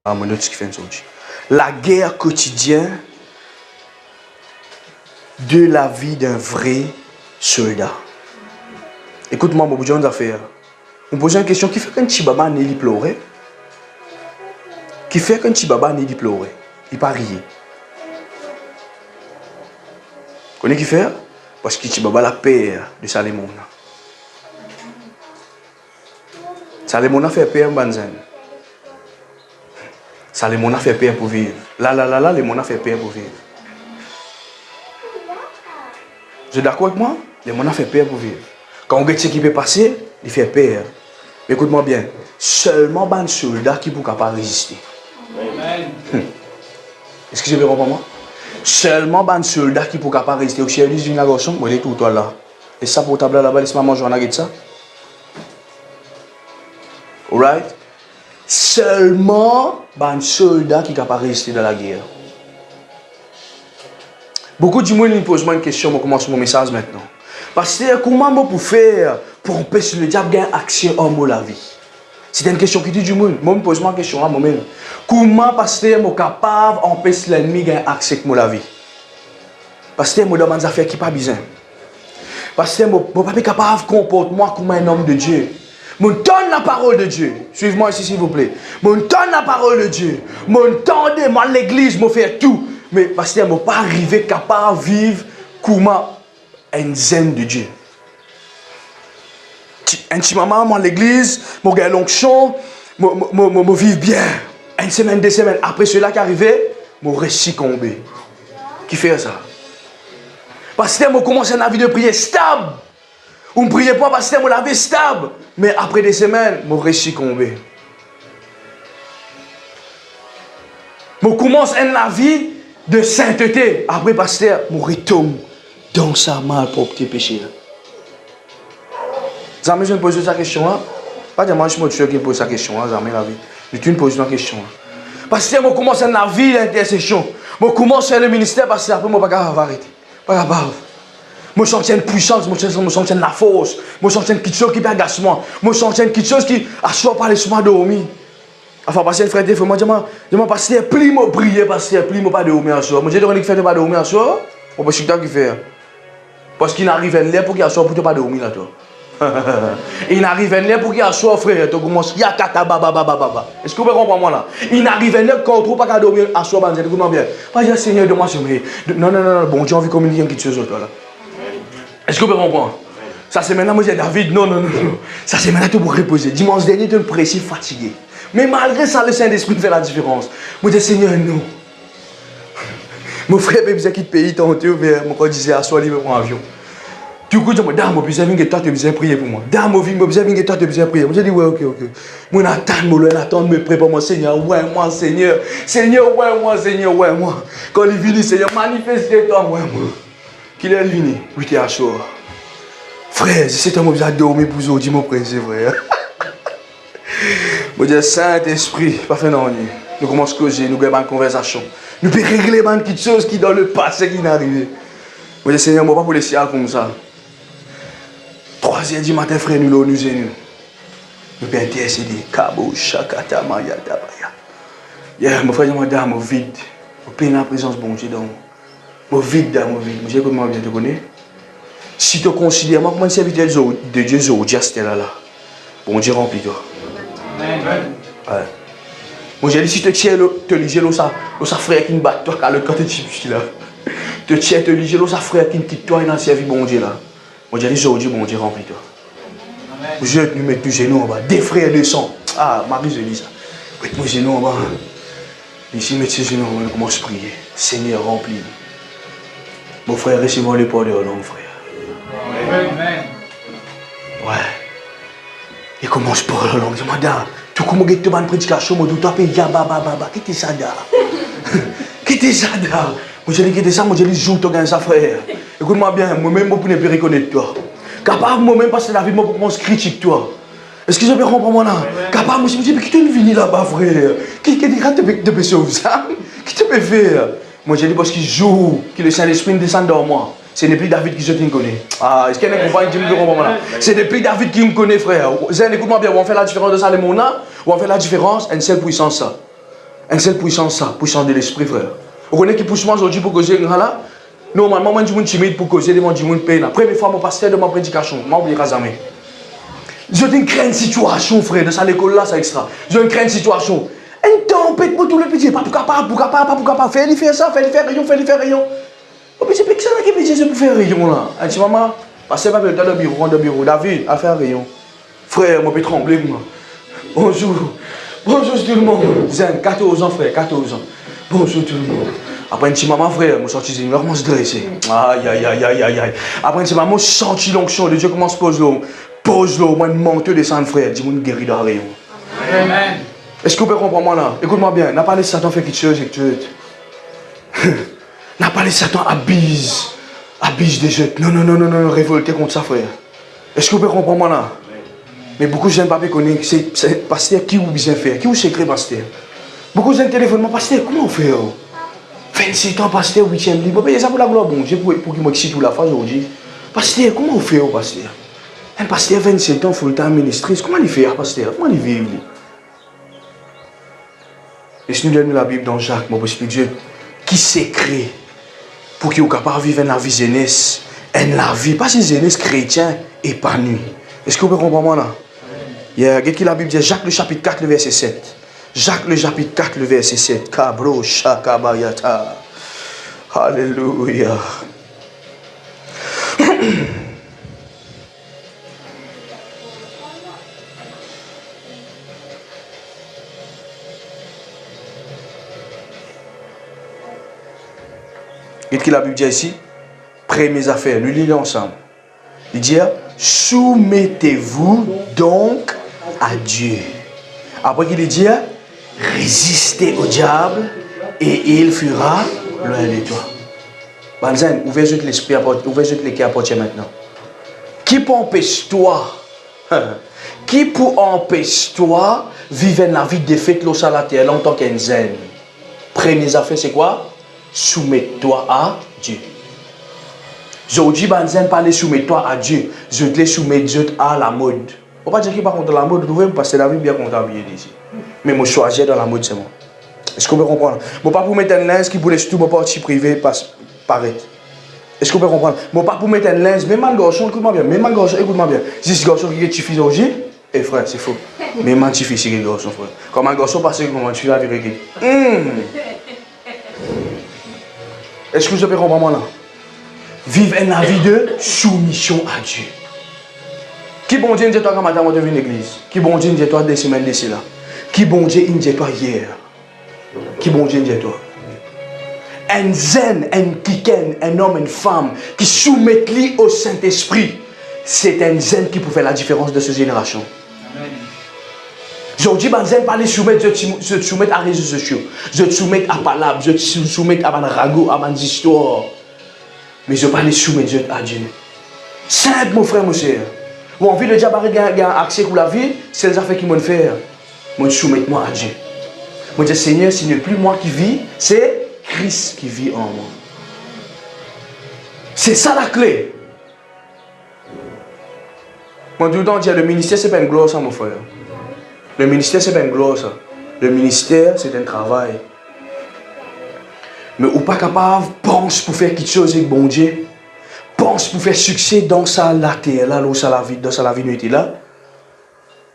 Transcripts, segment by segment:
La guerre quotidienne de la vie d'un vrai soldat. Écoute-moi, mon besoin d'affaires. On pose une question qui fait qu'un petit baba n'est pas pleurer. Qui fait qu'un petit baba n'est pas pleurer. Il pas rier. Vous connaissez qui fait? Parce que petit baba la père de Salomon. Salomon a fait père en banzen. Salomon a fait père pour vivre. Là, les mon a fait père pour vivre. Vous êtes d'accord avec moi? Les mon a fait père pour vivre. Quand on regarde ce qui peut passer, il fait peur. Mais écoute-moi bien, seulement un soldat qui peut capable résister. Est-ce que je vais comprendre moi? Seulement un soldat qui peut capable résister. Au chien, il a garçon, moi, il est tout toi là. Et ça pour table là-bas, laisse-moi manger, on a ça. Alright? Seulement un soldat qui est capable de résister dans la guerre. Beaucoup de gens me posent une question, je commence mon message maintenant. Parce que comment on peut faire pour empêcher le diable gagner accès à la vie? C'est une question qui dit du monde. Moi, je me pose une question à moi-même. Comment parce que je suis capable d'empêcher l'ennemi de gagner accès à la vie? Parce que je suis dans des affaires qui ne sont pas besoin. Parce que je ne suis pas capable de comporter moi comme un homme de Dieu. Je donne la parole de Dieu. Suivez-moi ici, s'il vous plaît. Je donne la parole de Dieu. Je donne moi l'église, je fais tout. Mais parce que je ne suis pas arrivé capable de vivre comme un zen de Dieu. Un petit moment, moi, l'église, je gagne l'onction, je vis bien. Une semaine, 2 semaines. Après cela qui est arrivé, je réussis tomber. Qui fait ça? Parce que je commence une vie de prière stable. On ne priait pas parce que je l'avais stable. Mais après des semaines, je réussis tomber. Je commence une vie de sainteté. Après, pasteur, je retombe dans sa malpropreté péché. Jamais je me pose cette question. Pas de moi, je me suis qui pose cette question. Jamais la vie. Mais tu me poses une question. Parce que je commence une vie d'intercession. Je commence le ministère parce que après, je ne peux pas arrêter. Pas capable. Je sens une puissance, je sens la force. Je sens quelque chose qui est agacement. Je sens quelque chose qui assure par les soins dormir. Enfin, parce que le frère, il faut me dire, parce que plus je prie, parce que plus je ne pas dormir à soi. Je dis que fait de pas dormir à soi, on peut chuter qui fait. Parce qu'il n'arrive rien pour qu'il assoie pour ne pas dormir là, toi. Il n'arrive rien pour qu'il assoie, frère. Tu commences, il y a kata baba baba baba. Est-ce que vous pouvez comprendre moi là? Il n'arrive rien quand on pas dormir à soi, vous écoutez bien. Pas dire Seigneur de moi, non, bon Dieu, on vit comme une quelque chose autre là. Est-ce que vous pouvez comprendre? Ça c'est maintenant, moi j'ai David, non. Ça c'est maintenant tout pour reposer. Dimanche dernier, tu es précis, fatigué. Mais malgré ça, le Saint-Esprit fait la différence. Moi je dis Seigneur, non. Mon frère, il quitte le pays, je disais à soi, il veut prendre l'avion. Du coup, je me dis, dame, je besoin que toi, tu besoin prier pour moi. Dame, je besoin que toi, tu besoin prier. Je dis, ouais, ok. Moi, j'attends, me prépare mon Seigneur. Ouais, moi, Seigneur. Seigneur, ouais, moi, Seigneur, ouais, moi. Quand il vient, Seigneur, manifeste-toi, ouais, moi. Qu'il est venu, oui, tu es à chaud. Frère, si c'est un besoin de dormir pour aujourd'hui, mon frère, c'est vrai. Je dis, Saint-Esprit, pas fait non. Nous commençons à causer, nous avons une conversation. Nous pouvons régler des petites choses qui dans le passé qui n'arrivent. Je dis, Seigneur, je ne vais pas pour les ciels comme ça. 3h du matin, frère, nous l'avons nous. Nous pouvons intercéder. Kabo, Shakata, Maya, Dabaya. Mon frère, je suis vide. Je peine la présence de bon Dieu dans moi. Je suis vide. Je sais comment bien te connais. Si tu considères moi comme un serviteur de Dieu, je suis là. Bon Dieu, remplis-toi. Ouais. Moi, j'ai dit, si tu tiens, te liger, ça frère qui me bat, toi, quand tu es là. Te tiens, te liger, ça frère qui me quitte, toi, et dans service, bon Dieu, là. Moi, j'ai dit, aujourd'hui, bon Dieu, remplis-toi. Je vais te mettre tes genoux en bas. Des frères de sang. Ah, Marie, je dis ça. Mets mes genoux en bas. Ici, mets tes genoux en bas, commence à prier. Seigneur, remplis. Mon frère, recevons les paroles de l'homme, frère. Amen. Ouais. Il commence par le long. Je dis, madame, tout comme tu as une prédication, je dois payer baba. Qu'est-ce que ça da? Qu'est-ce que ça da? Moi, je dis que ça, moi, je dis, joue ton ça, frère. Écoute-moi bien, moi-même, je ne peux pas reconnaître toi. Capable, moi-même, parce que la vie, moi, je critique toi. Est-ce que je peux comprendre moi là? Capable, moi, je me dis, mais qui te venu là-bas, frère? Qui te peut sauver ça? Qui te peut faire? Moi, je dis, parce qu'il joue, que le Saint-Esprit descend dans moi. C'est depuis David qui me connaît. Ah, est-ce qu'il y a une compagne qui me comprend là? C'est depuis David qui me connaît, frère. Zen, écoute-moi bien, on fait la différence de ça, les mona, on fait la différence, une seule puissance. Une seule puissance, ça, puissance de l'esprit, frère. Vous connaissez qui pousse moi aujourd'hui pour causer là? Normalement, moi, je suis timide pour causer, je suis peine. La première fois, mon pasteur de ma prédication, je n'oublie jamais. Je n'ai une situation, frère, de l'école là, c'est extra. Je n'ai une situation. Un tempête pour tout le petit, pas pour capable, faire ça, faire rayon. Oh, mais c'est pas que ça qui peut dire pour faire rayon là. Elle dit, maman, passez pas dans le bureau, David, à faire rayon. Frère, moi, je peux trembler, moi. Bonjour tout le monde. Zen, 14 ans, frère, 14 ans. Bonjour tout le monde. Après, un petit maman, frère, je sorti une heure, je se dresser. Aïe. Après, un petit maman, je senti l'onction de Dieu, comment se pose l'eau, moi, une monte de sang, frère, dis-moi une guérie dans le rayon. Amen. Est-ce que vous pouvez comprendre moi là? Écoute-moi bien, n'a pas laissé Satan faire quelque chose et que tu n'a pas laissé Satan abuse des jeunes. Non, révolter contre ça, frère. Est-ce que vous pouvez comprendre moi là? Mais beaucoup de gens ne pas connaître, c'est pasteur qui vous bien faire, qui vous secret pasteur. Beaucoup de gens téléphonent, pasteur, comment on fait? 27 ans, pasteur, 8e libre. Mais ça pour la gloire, bon, pour qu'il m'excite tout la phrase aujourd'hui. Pasteur, comment on fait, pasteur? Un pasteur 27 ans, full-time ministrice, comment il fait, pasteur? Comment il vit? Et si nous lisons la Bible dans Jacques, mon explique Dieu, qui s'écrit pour qu'il soit capable de vivre la vie jeunesse, la vie, pas si jeunesse chrétien épanoui. Est-ce que vous pouvez comprendre moi là? Il y a qui la Bible dit, Jacques le chapitre 4, le verset 7. Jacques le chapitre 4, le verset 7. Kabro shakabayata. Alléluia. Qu'est-ce que la Bible dit ici? Prenez mes affaires, nous lisons ensemble. Il dit, soumettez-vous donc à Dieu. Après qu'il dit, résistez au diable et il fuira loin de toi. Banzen, ouvrez-vous l'esprit, ouvrez-vous les cœurs à porter maintenant. Qui peut empêcher toi? Qui peut empêcher toi vivre la vie de fête l'eau à la terre en tant qu'un zen? Première affaire, c'est quoi? Soumets-toi à Dieu. Aujourd'hui, Banzen parle soumets-toi à Dieu. Je te soumets Dieu à la mode. On va pas dire qu'il n'est pas contre la mode, vous pouvez parce que la vie est bien comptabilisée ici. Mais moi, choisir dans la mode, c'est moi. Est-ce que vous pouvez comprendre? Je ne pas pour mettre un linge qui pourrait tout mon parti privé paraître. Est-ce que vous pouvez comprendre? Je ne pas pour mettre un linge, même un garçon, écoute-moi bien, même un garçon, écoute-moi bien. Si ce garçon qui est petit aujourd'hui, eh frère, c'est faux. Même un petit fils qui est garçon, frère. Comme un garçon, parce que comment tu vas vivre. Est-ce que vous pouvez comprendre moi là? Vivre une vie de soumission à Dieu. Qui bon Dieu dit toi quand madame devient une église? Qui bon Dieu dit toi des semaines d'ici là? Qui bon Dieu dit toi hier? Qui bon Dieu dit toi? Un zen, un kiken, un homme, une femme qui soumettent lui au Saint-Esprit, c'est un zen qui peut faire la différence de cette génération. Aujourd'hui, je ne pas les soumettre, je te soumets à réseaux sociaux, je te soumets à Palab, je te soumets à mon ragot, à mon histoire. Mais je ne pas les soumettre à Dieu. Simple, mon frère, mon soeur. Ou envie de dire qu'il y a accès pour la vie, c'est les affaires qui m'ont fait. Je soumets moi à Dieu. Je dis, Seigneur, ce n'est plus moi qui vis, c'est Christ qui vit en moi. C'est ça la clé. Moi, tout le temps, le ministère, ce n'est pas une gloire, ça, mon frère. Le ministère, ce n'est pas une gloire, ça. Le ministère, c'est un travail. Mais ou pas capable, pense pour faire quelque chose avec bon Dieu. Pense pour faire succès dans sa la terre, là, dans sa vie nuit là.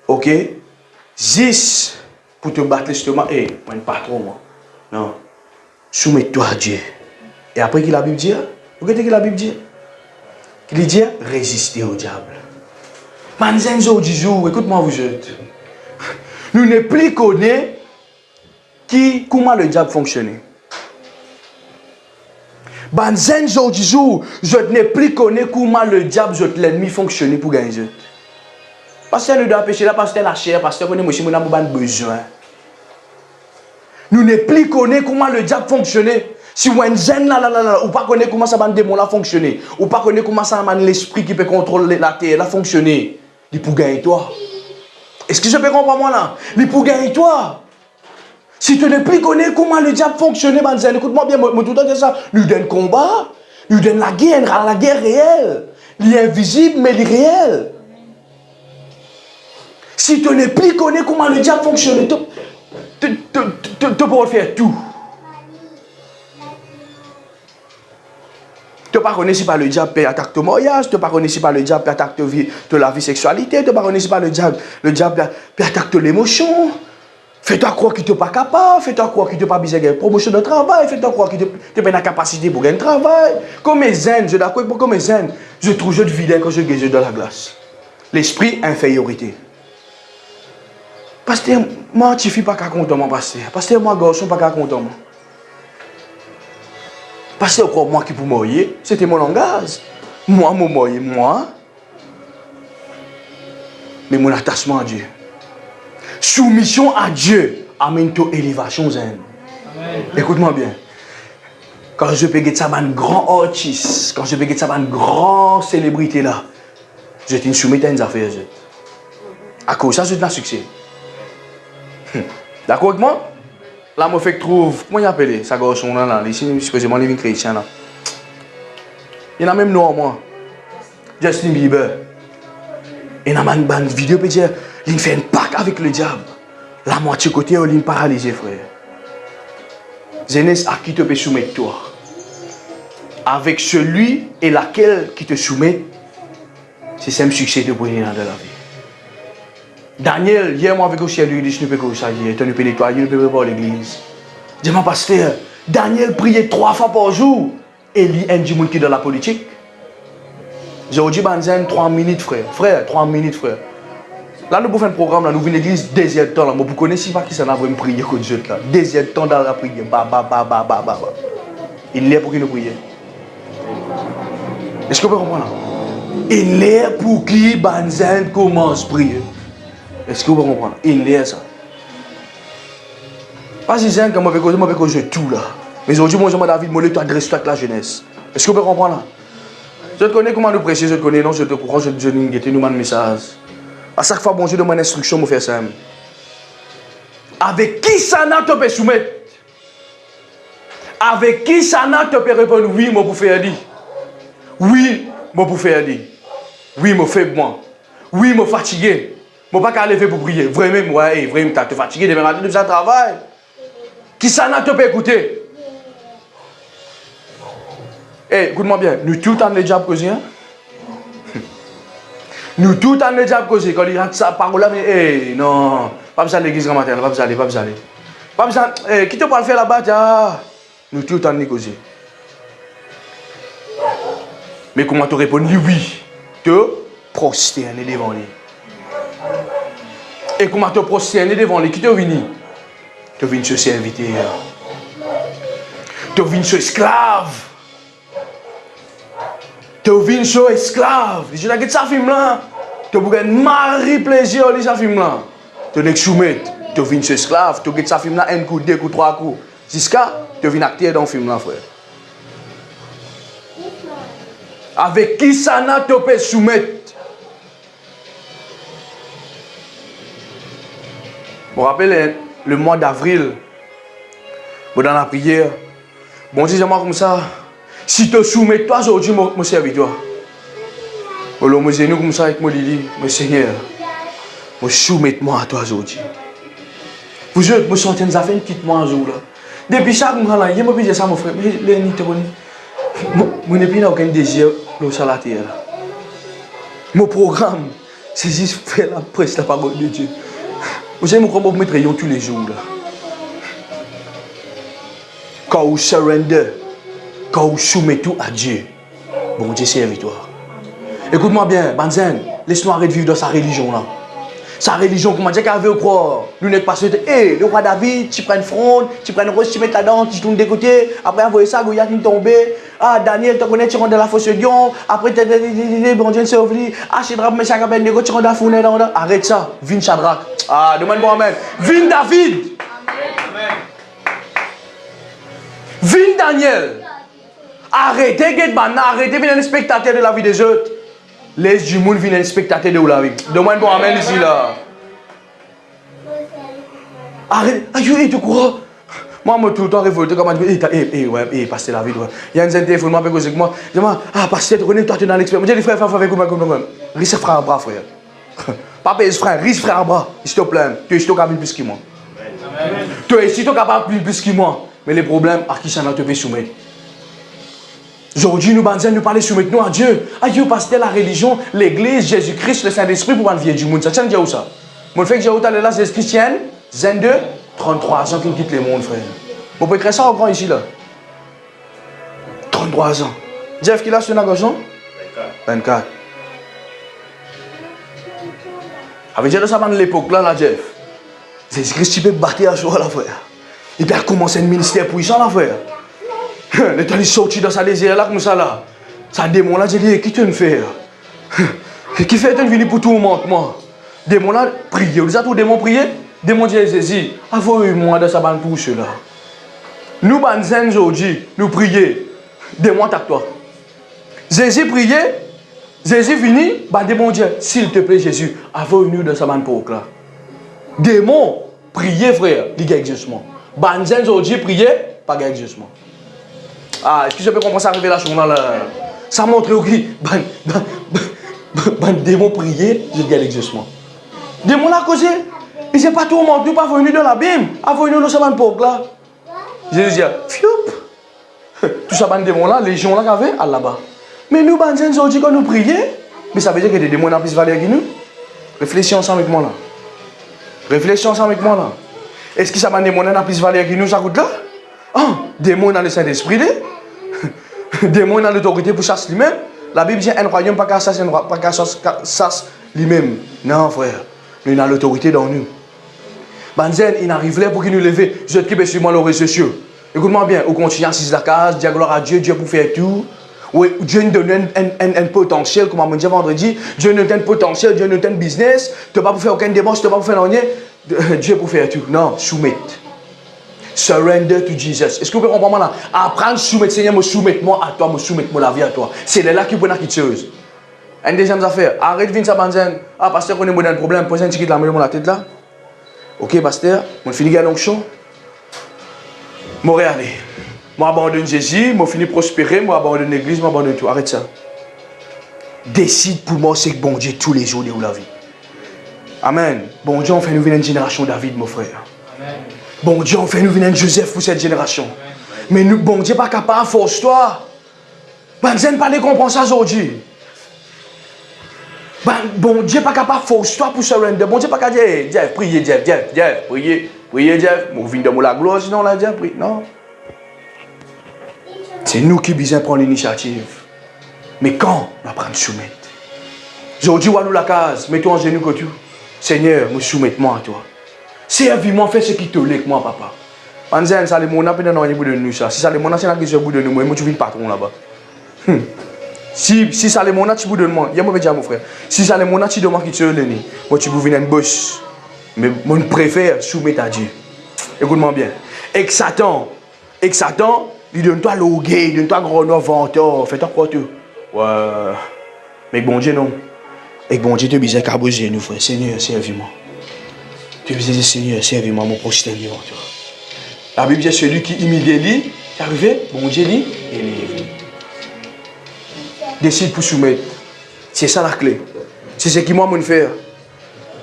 Ok? 10 pour te battre l'estomac. Eh, moi, pas trop, moi. Non. Soumets-toi à Dieu. Et après, qu'il la Bible dit? Vous regardez que la Bible dit? Il dit, résister au diable. Manzenzo du jour, écoute-moi, vous êtes. Nous ne plus connaît comment le diable fonctionne. Banzenzo du jour, je ne plus connais comment le diable, l'ennemi fonctionne pour gagner. Parce que nous doit pécher là, parce que la chair, parce que nous avons besoin. Nous ne plus connaît comment le diable fonctionne. Si vous êtes là, ou pas connaît comment ça va démon là fonctionner, ou pas connaît comment ça va l'esprit qui peut contrôler la terre là fonctionner, il pour gagner toi. Est-ce que je peux comprendre moi là? Il pour gagner toi. Si tu ne plus connais comment le diable fonctionne, écoute-moi bien, moi tout le temps dis ça, lui donne combat, lui donne la guerre réelle. Il est invisible, mais il est réel. Si tu ne plus connais comment le diable fonctionne, Tu peux faire tout. Tu ne connais pas le diable qui attaque ton mariage, tu ne connais pas le diable qui attaque la vie sexualité, tu ne connais pas le diable qui attaque l'émotion. Fais-toi croire que tu n'es pas capable, fais-toi croire que tu n'es pas besoin de promotion de travail, fais-toi croire que tu n'as pas la capacité pour gagner un travail. Comme mes zen, je d'accord avec comme mes zen, je trouve je de vilain quand je gagne dans la glace. L'esprit infériorité. Pasteur, moi, tu ne fais pas qu'à compter, mon pasteur. Pasteur, moi, garçon, pas qu'à compter, moi. Pasteur, quoi, moi qui pour mourir, c'était mon langage. Moi, mourir, moi. Mais mon attachement à Dieu. Soumission à Dieu amène ton élévation zen. Écoute-moi bien. Quand je peux ça un grand artiste, quand je peux ça une grande célébrité là, je te soumets à une affaire. À cause de ça, je te succès. D'accord avec moi? Là, je me trouve, comment il appelle ça garçon là, ici, supposément, les chrétiens là. Il y en a même non, moi. Justin Bieber. Il y en a une vidéo qui peut dire, il fait un pacte avec le diable. La moitié côté, il est paralysé, frère. Jeunesse, à qui te peut soumettre toi? Avec celui et laquelle qui te soumet, c'est ça le succès de briller dans la vie. Daniel, hier, moi, avec le ciel, lui, il dit, je ne peux pas ça, tu ne peux nettoyer, tu ne peux pas l'église. Dis-moi, pasteur, Daniel priait 3 fois par jour. Et lui, il y a des gens qui sont dans la politique. J'ai dit, 3 minutes, frère. Frère, 3 minutes, frère. Là, nous pouvons faire un programme, là, nous venons à l'église, deuxième temps, là. Moi, vous connaissez pas qui s'en a vraiment prié que Dieu, là. Deuxième temps dans la prière. Il est pour qui nous prions. Est-ce que vous comprenez? Il est pour qui Banzen commence à prier. Est-ce que vous comprenez? Il est ça. Pas si c'est comme avec je tout là. Mais aujourd'hui, moi, je m'adresse David, moi, tu adresses toute la jeunesse. Est-ce que vous comprenez là? Je te connais comment nous prêcher, je te connais, non, je te courage, je te nous un message. À chaque fois, bon Dieu demande instruction, je fais ça. Avec qui ça n'a te peut soumettre? Avec qui ça n'a te peut répondre? Oui, moi, pour faire dire. Oui, moi, pour faire dire. Oui, moi, faible, moi. Oui, moi, fatigué. Moi, pas qu'à lever pour prier. Vraiment, ouais, vraiment, tu es fatigué, demain matin, tu travail. Qui ça n'a te peut écouter? Eh, écoute-moi bien, nous tout en le diable causé, hein? Nous tout en le diable causé. Quand il rentre sa parole là, mais eh, non, pas besoin de l'église grand matin, pas besoin d'aller, pas besoin d'aller. Pas besoin, eh, qui te parle faire là-bas, ah, nous tout en le causé. Mais comment tu réponds? Oui, te prosterner devant lui. Et comment te prosterner devant lui? Qui te vient? Tu viens se serviteur. Tu viens se esclave. Tu viens se esclave. Je n'ai pas film là. Tu as un mari plaisir de ce film là. Tu es soumettre. Tu viens se esclave. Tu as ce film là un coup, 2 coups, 3 coups. Jusqu'à tu viens acteur dans le film là, frère. Avec qui ça n'a te peut soumettre? Je me rappelle le mois d'avril, dans la prière, bon Dieu, moi comme ça, si tu te soumets toi aujourd'hui, je servis toi. Alors, je nous comme ça avec moi, Lili, mon Seigneur, je soumets-moi à toi aujourd'hui. Vous êtes, je sens que ça fait une petite mois un jour là. Depuis ça, je me dis ça, mon frère, mais les nids te connaissent. Je n'ai aucun désir de ça la terre. Mon programme, c'est juste faire la presse, la parole de Dieu. Vous avez mon mettre rayon tous les jours là. Quand vous surrender, quand vous soumettez tout à Dieu, bon Dieu c'est la victoire. Écoute-moi bien, Banzen, laisse-nous arrêter de vivre dans sa religion là. Sa religion, comment dire qu'elle veut croire? Nous n'êtes pas sûr de, hé, le roi David, tu prends une fronde, tu prends une rose, tu mets ta dent, tu tournes de côté, après envoyer ça, Goliath est tombé. Ah, Daniel, tu connais, tu rentres dans la fosse de lion, après tu es bon Dieu, c'est oublié. Ah, Shadrach, mais Shadrach, tu rentres dans la fournaise, arrête ça, viens Shadrach. Ah, demande-moi amen. Viens David. Amen. Viens Daniel. Arrêtez, arrêtez, venez un spectateur de la vie des autres. Les du monde viennent un spectateur de la vie. Demande-moi amen ici là. Arrête, aïe, tu crois? Moi, je suis tout le temps révolté. Comment tu dis, ouais, passer la vie. Il y a un téléphone, moi, avec moi. Je dis, ah, passer, tu connais, toi, tu es dans l'expérience. Je dis, frère, avec moi, comme moi. Risque frère à bras, frère. Papa, frère, risque frère à bras. S'il te plaît, tu es au cabine plus que moi. Toi ici, tu es capable de plus que moi. Mais les problèmes, à qui ça n'a te fait soumettre? Aujourd'hui, nous parlons de soumettre nous à Dieu. À Dieu, parce que la religion, l'église, Jésus-Christ, le Saint-Esprit pour le vieux du monde. Ça tient où ça? Mon frère, j'ai oublié là, c'est chrétienne, 22, 33 ans qu'il quitte le monde, frère. Vous pouvez créer ça encore ici, là. 33 ans. Jeff, qui l'a sur un garçon? 24. Avec Dieu, ça va dans l'époque là, Jeff. Jésus-Christ, tu peux battre à jour, là, frère. Il peut commencer un ministère puissant, là, frère. Le temps il sorti dans sa désert là, comme ça là. Ça démon là, j'ai dit, qui te le fait? Qui fait te venir pour tout le monde, moi? Démon là, prier. Vous avez tout démon prier? Démon dit, Jésus, envoyez-moi dans sa bande pour cela. Nous, banzen aujourd'hui, nous prier. Démon attaque toi. Jésus priait. Jésus finit, bah démon dit, s'il te plaît, Jésus, envoyez-nous dans sa bande pour là. Démon, prier, frère, il y a exaucement. Banzen aujourd'hui, prier, pas de exaucement. Ah, est-ce que je peux comprendre cette révélation là? Ça montre que ban démon prier, je gagne l'exaucement. Démon a causé. Il n'est pas tout le monde, nous pas venu dans la Bible. A venu dans ce ban là. Jésus dit, fioup. Tout ça ban démon là, les gens là qui avaient, à là-bas. Mais nous, ban gens aujourd'hui quand nous prions, mais ça veut dire que des démons ont plus valeur que nous. Réfléchissez ensemble avec moi là. Réfléchissez ensemble avec moi là. Est-ce que ça ban démon a plus valeur que nous, ça coûte là? Ah, démon dans le Saint-Esprit, démon dans l'autorité pour chasser lui-même. La Bible dit un royaume pas qu'à chasser lui-même. Non, frère. Nous avons l'autorité dans nous. Banzen, il arrive là pour qu'il nous lève. Je te dis, sur moi, le réseau social. Écoute-moi bien, on continue à assise la case, dire gloire à Dieu, Dieu pour faire tout. Oui, Dieu nous donne un potentiel, comme on m'a dit vendredi. Dieu nous donne un potentiel, Dieu nous donne un business. Tu n'as pas pour faire aucune démarche, tu n'as pas pour faire rien. Dieu pour faire tout. Non, soumettre. Surrender to Jesus. Est-ce que vous pouvez comprendre là? Apprendre à soumettre, Seigneur, me soumettre-moi à toi, me soumettre-moi la vie à toi. C'est là qui peut nous quitter. Une deuxième affaire, arrête de venir sa banzane. Ah, pasteur, on est un problème, posez un ticket de la main dans la tête là. Ok, pasteur, on finit gagner l'onction. Je vais aller. Je abandonne Jésus, je finis prospérer, je abandonne l'église, je abandonne tout. Arrête ça. Décide pour moi, c'est que bon Dieu tous les jours de la vie. Amen. Bon Dieu, on fait nous venir une génération David, mon frère. Amen. Bon Dieu, on fait nous venir un Joseph pour cette génération. Amen. Mais nous, bon Dieu, pas capable, force-toi. Banzen pas de comprendre ça aujourd'hui. Bon Dieu, pas capable, force-toi pour surrender. Bon Dieu, pas capable, Jeff, priez, Jeff, priez, Jeff. Mon vin de la gloire, sinon la Jeff, prie. Non. C'est nous qui besoin prendre l'initiative. Mais quand on apprend à soumettre? Aujourd'hui, on nous la case, mets-toi en genoux que tu. Seigneur, me soumette-moi à toi. Servis-moi, fais ce qui te lègue, moi, papa. Banzen, ça les mona peut dans bout de nous ça. Si ça les mona c'est là qui bout de nous, moi tu viens patron là-bas. Si ça les mona tu bout de moi, il y a mon frère. Si ça les mona tu demande qui te leni, moi tu veux venir un boss. Mais moi je préfère soumettre à Dieu. Écoute-moi bien. Et que Satan, il donne-toi l'orgueil, il donne-toi gros venteur, fais-toi quoi tout. Ouais. Mais bon Dieu non. Et bon Dieu te besoin caboser nous frère. Seigneur, servis-moi. Tu besoin Seigneur, servis-moi mon prochain devant toi. La Bible dit celui qui imite lui, c'est arrivé, bon Dieu lui, il est. Décide pour soumettre. C'est ça la clé. C'est ce qui moi me faire.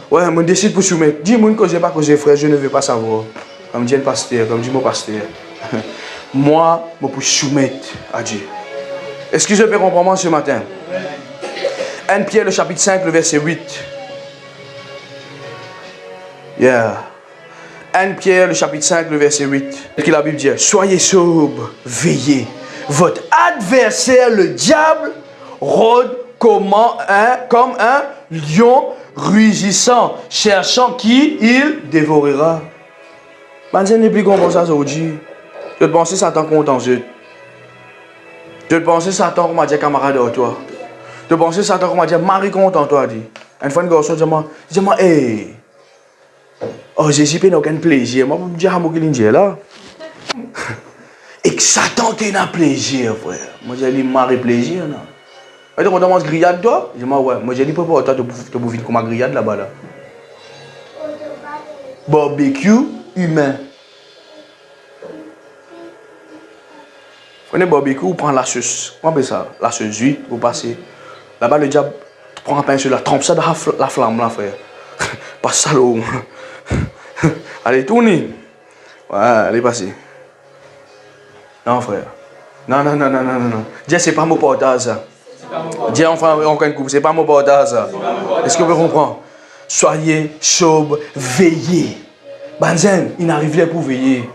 Ouais, je décide pour soumettre. Dis-moi que je n'ai pas causé frère, je ne veux pas savoir. Comme dit le pasteur, comme dit mon pasteur. Moi, je peux soumettre à Dieu. Est-ce que je peux comprendre ce matin? 1 Pierre, le chapitre 5, le verset 8. Yeah. 1 Pierre, le chapitre 5, le verset 8. Que la Bible dit, soyez sobres, veillez. Votre adversaire, le diable, rôde comme un lion rugissant, cherchant qui il dévorera. Banzen n'est plus comme ça aujourd'hui. Je te pensais Satan contre en jeu. Je te pensais Satan comme a dit camarade de toi. Je te pensais Satan comme a dit Marie contre en toi. Une fois un garçon dit moi, hey. Oh, Jésus n'a aucun plaisir. Moi, je dis à moi qu'il est là. Et que Satan a un plaisir, frère. Moi, j'ai dit, Marie plaisir, non. Et donc, on demande grillade, toi? Je dis, ouais. Moi, j'ai dit, pourquoi toi, tu bouffes comme un grillade là-bas, là? Barbecue humain. Vous prenez barbecue, vous prenez la sauce. Comment on appelle ça? La sauce d'huile, vous passez. Là-bas, le diable prend un pain sur la trempe ça dans la flamme, là, frère. Passe ça là. Allez, tournez. Ouais, elle est passée. Non, frère. Non. Dieu, c'est pas mon portage, ça. Dieu, enfin, c'est pas mon portage, ça. Est-ce que vous comprenez? Soyez chauve, veillez. Banzen, il n'arrive pas pour veiller.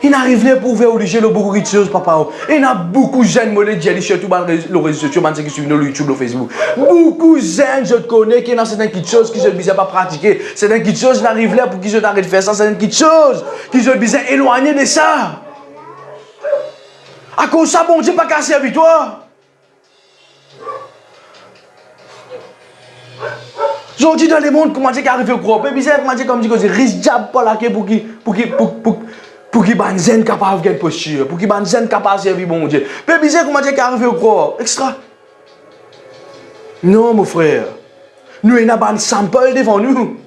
Il n'arrive pas pour obliger le beaucoup de choses, papa. Il y a beaucoup de jeunes modèles qui surtout dans les réseaux sociaux, qui suivent le YouTube, le Facebook. Beaucoup de jeunes, je te connais, qui ont certaines petites choses qui se disent pas pratiquer. Certaines petites choses n'arrivent pas pour qu'ils arrêtent de faire ça. Certaines petites choses qui se disent éloigner de ça. À cause de ça, bon Dieu, pas casser avec toi. Aujourd'hui, dans le monde, comment dire qu'arrive au groupe, bizarre, comment dire comme dit que c'est risque diable pas là pour qu'il banzen capable de posture, pour qu'il banzen capable de servir bon Dieu. Mais bizarre, comment dire qu'arrive au groupe, extra. Non, mon frère. Nous avons un sample devant nous.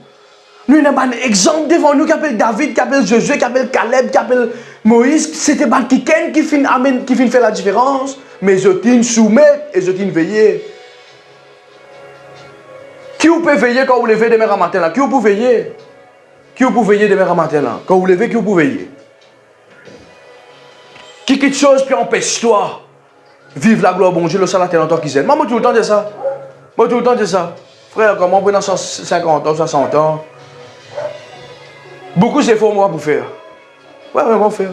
Nous avons un exemple devant nous qui appelle David, qui appelle Josué, qui appelle Caleb, qui appelle Moïse. C'était un qui fin faire la différence. Mais je t'ai soumettre et je t'ai veiller. Qui vous peut veiller quand vous levez demain matin là? Qui vous peut veiller? Qui vous peut veiller demain matin là? Quand vous levez, qui vous peut veiller? Qui quelque chose qui empêche toi vivre la gloire bon Dieu, le salat en tant qu'ils aiment. Moi, tout le temps de ça. Moi, tout le temps de ça. Frère, comment on peut dans 50 ans, 60 ans? Beaucoup d'efforts moi pour faire. Ouais, vraiment faire.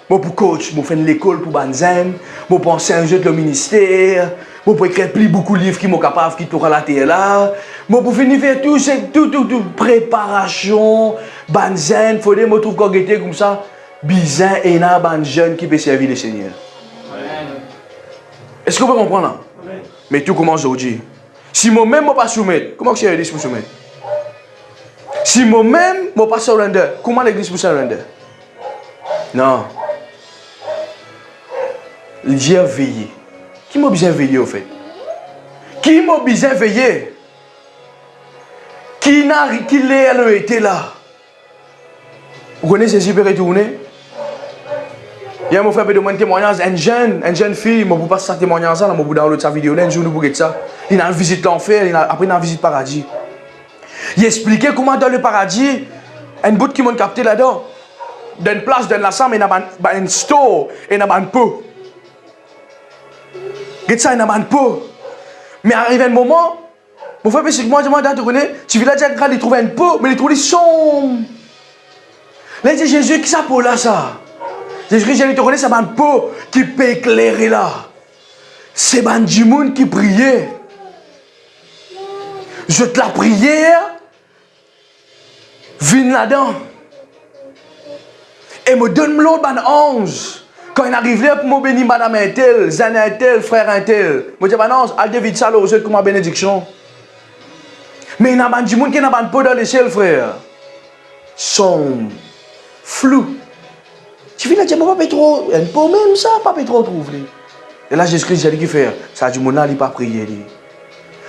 Moi pour coach, moi faire l'école pour Banzen, moi pour enseigner le ministère, moi pour écrire plus beaucoup de livres qui sont capables qui t'aura la terre là. Moi pour finir faire tout, préparation, Banzen, faut des me trouve qu'on était comme ça, bizarre et n'a ban jeune qui peut servir le Seigneur. Est-ce que vous pouvez comprendre là? Mais tout commence aujourd'hui. Si moi-même je ne pas soumettre, comment que l'église pour soumettre? Si moi-même je ne pas surrender, comment l'église pour surrender? Non. Dieu a veillé. Qui m'a besoin de veiller au fait? Qui m'a besoin de veiller? Qui été là? Vous connaissez Jésus peut retourner? Il y a mon frère qui demande un témoignage, une jeune fille, je ne peux pas faire témoignage là, je vais download sa vidéo, un jour nous pouvons ça. Il a une visite l'enfer, après il a une visite paradis. Il expliquait comment dans le paradis, un bout qui m'a capté là-dedans, dans une place, dans la salle, il y a un store, il y a un pot. Il y a un pot. Mais arrive un moment, mon frère, c'est que moi, je te connais, tu viens là, il trouve un pot, mais il trouve sombre. Là, il dit Jésus, qui ça pour là, ça? Jésus, je te connais, c'est un pot qui peut éclairer là. C'est un du monde qui priait. Je te la prière, viens là-dedans. Et me donne l'autre ange. Quand il arrive là, pour me bénir madame un tel, zan un tel, frère un tel. Je dis, ange, al David ça, aux autres comme ma bénédiction. Mais il y a un du monde qui n'a pas de pot dans l'échelle, frère. Sombre, flou. Tu viens là, tu ne peux pas trop, un peu même ça, pas trop trouver. Et là, Jésus-Christ, j'ai dit qu'il fait, ça du monde là, il n'a pas prié.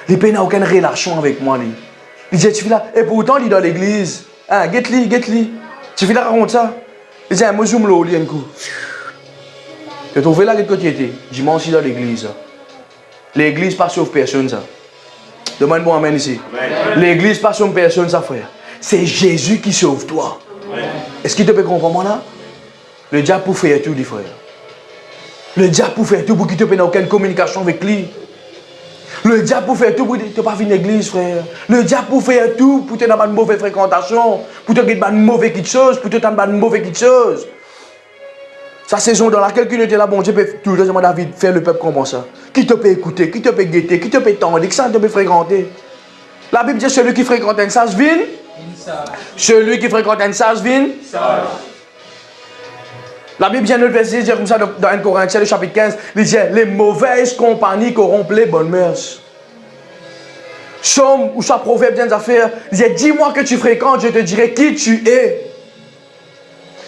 Il n'a aucune relation avec moi. Il dit, tu viens là, et pourtant, il est dans l'église. Ah, get-li. Tu viens là, raconte ça. Il dit, moi, je me l'ai un coup. Tu as trouvé là, quelque côté. Dimanche, aussi dans l'église. L'église, pas sauve personne, ça. Demande-moi, amen ici. L'église, pas sauve personne, ça, frère. C'est Jésus qui sauve toi. Est-ce qu'il te peut comprendre, là? Le diable pour faire tout, dit frère. Le diable pour faire tout pour qu'il te ait aucune communication avec lui. Le diable pour faire tout pour que tu ne pas venir à l'église, frère. Le diable pour faire tout pour que tu aies une mauvaise fréquentation, pour que tu aies une mauvaise quelque chose, pour que tu aies une mauvaise quelque chose. Sa saison dans laquelle tu étais là, bon Dieu peut tout le temps David faire le peuple comme ça. Qui te peut écouter, qui te peut guetter, qui te peut tendre, qui ça te peut fréquenter. La Bible dit celui qui fréquente un sage vine. Celui qui fréquente un sage vine. La Bible vient de le verset, dire comme ça dans 1 Corinthiens, le chapitre 15, il dit les mauvaises compagnies corrompent les bonnes mœurs. Somme ou soit proverbe bien affaires, il dit dis-moi que tu fréquentes, je te dirai qui tu es.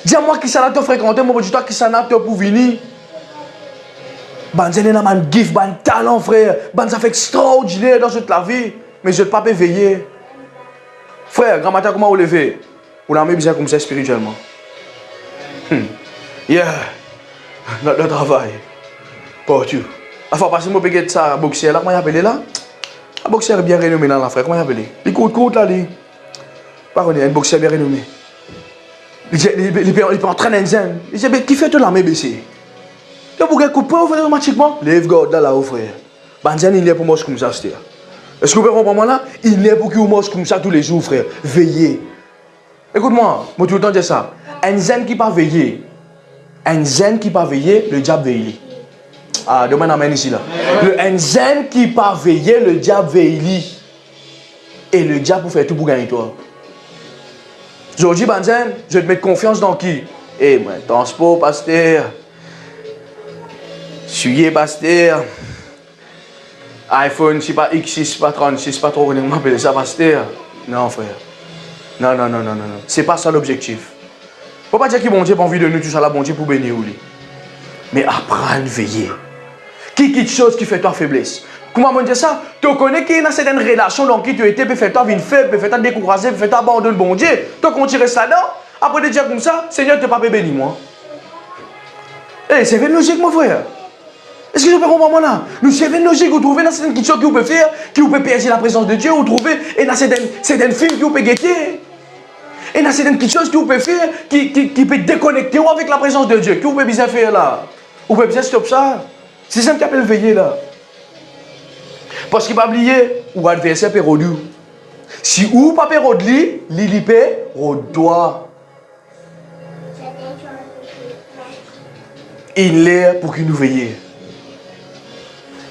Dis-moi qui ça n'a te fréquenté, moi dis-toi qui ça n'a te pour venir. Banzen n'a pas de gift, pas de talent, frère. Banzen ça fait extraordinaire dans toute la vie, mais je ne peux pas veiller. Frère, grand matin, comment vous levez? Vous l'avez besoin comme ça spirituellement. Yeah, notre travail. Pour tu. La fois passée, je vais faire ça à boxer là. Comment il appelle là? Un boxeur bien renommé dans la frère. Comment il appelle? Il court là, lui. Pas un boxeur bien renommé. Il peut entraîner un zen. Il dit, mais qui fait tout la main baissée? Tu as un coup de poing automatiquement? Lève God là, là, frère. Banzen, il est pour moi comme ça, c'est. Est-ce que vous comprenez là? Il est pour qu'il mange comme ça tous les jours, frère. Veillez. Écoute-moi, moi tout le temps dire ça. Un zen qui pas veiller. Un zen qui pas veiller, le diable veille. Ah, demain amène ici là. Un zen qui pas veiller, le diable veille. Et le diable pour faire tout pour gagner toi. Aujourd'hui, Banzen, je vais te mettre confiance dans qui? Eh, moi, transport, pasteur. Suyer, pasteur. iPhone, c'est pas X6, pas 36, pas trop, on m'appelle ça, pasteur. Non, frère. Non. C'est pas ça l'objectif. Faut pas dire que bon Dieu a envie de nous tout ça là, bon Dieu pour bénir ou lui. Mais apprends à veiller. Qui quitte chose qui fait toi faiblesse? Comment on dit ça? Tu connais qu'il y a certaines relations dans qui tu étais, peut faire toi une faible, peut faire toi décourager, peut faire toi abandonner bon Dieu. Tu continues ça là, après de dire comme ça, Seigneur, tu pas béni moi. Eh, c'est une logique, mon frère. Est-ce que je peux comprendre là? Nous savons une logique, vous trouvez dans certaines choses que vous pouvez faire, qui vous peut perdre la présence de Dieu, vous trouvez, et dans certains films que vous pouvez guetter. Et dans certaines choses que vous pouvez faire, qui peut déconnecter avec la présence de Dieu, que vous pouvez bien faire là. Vous pouvez bien stopper ça. C'est ça qui appelle veiller là. Parce qu'il va oublier, ou adversaire peut roder. Si ou pas peut roder, il peut roder. Il est pour qu'il nous veille.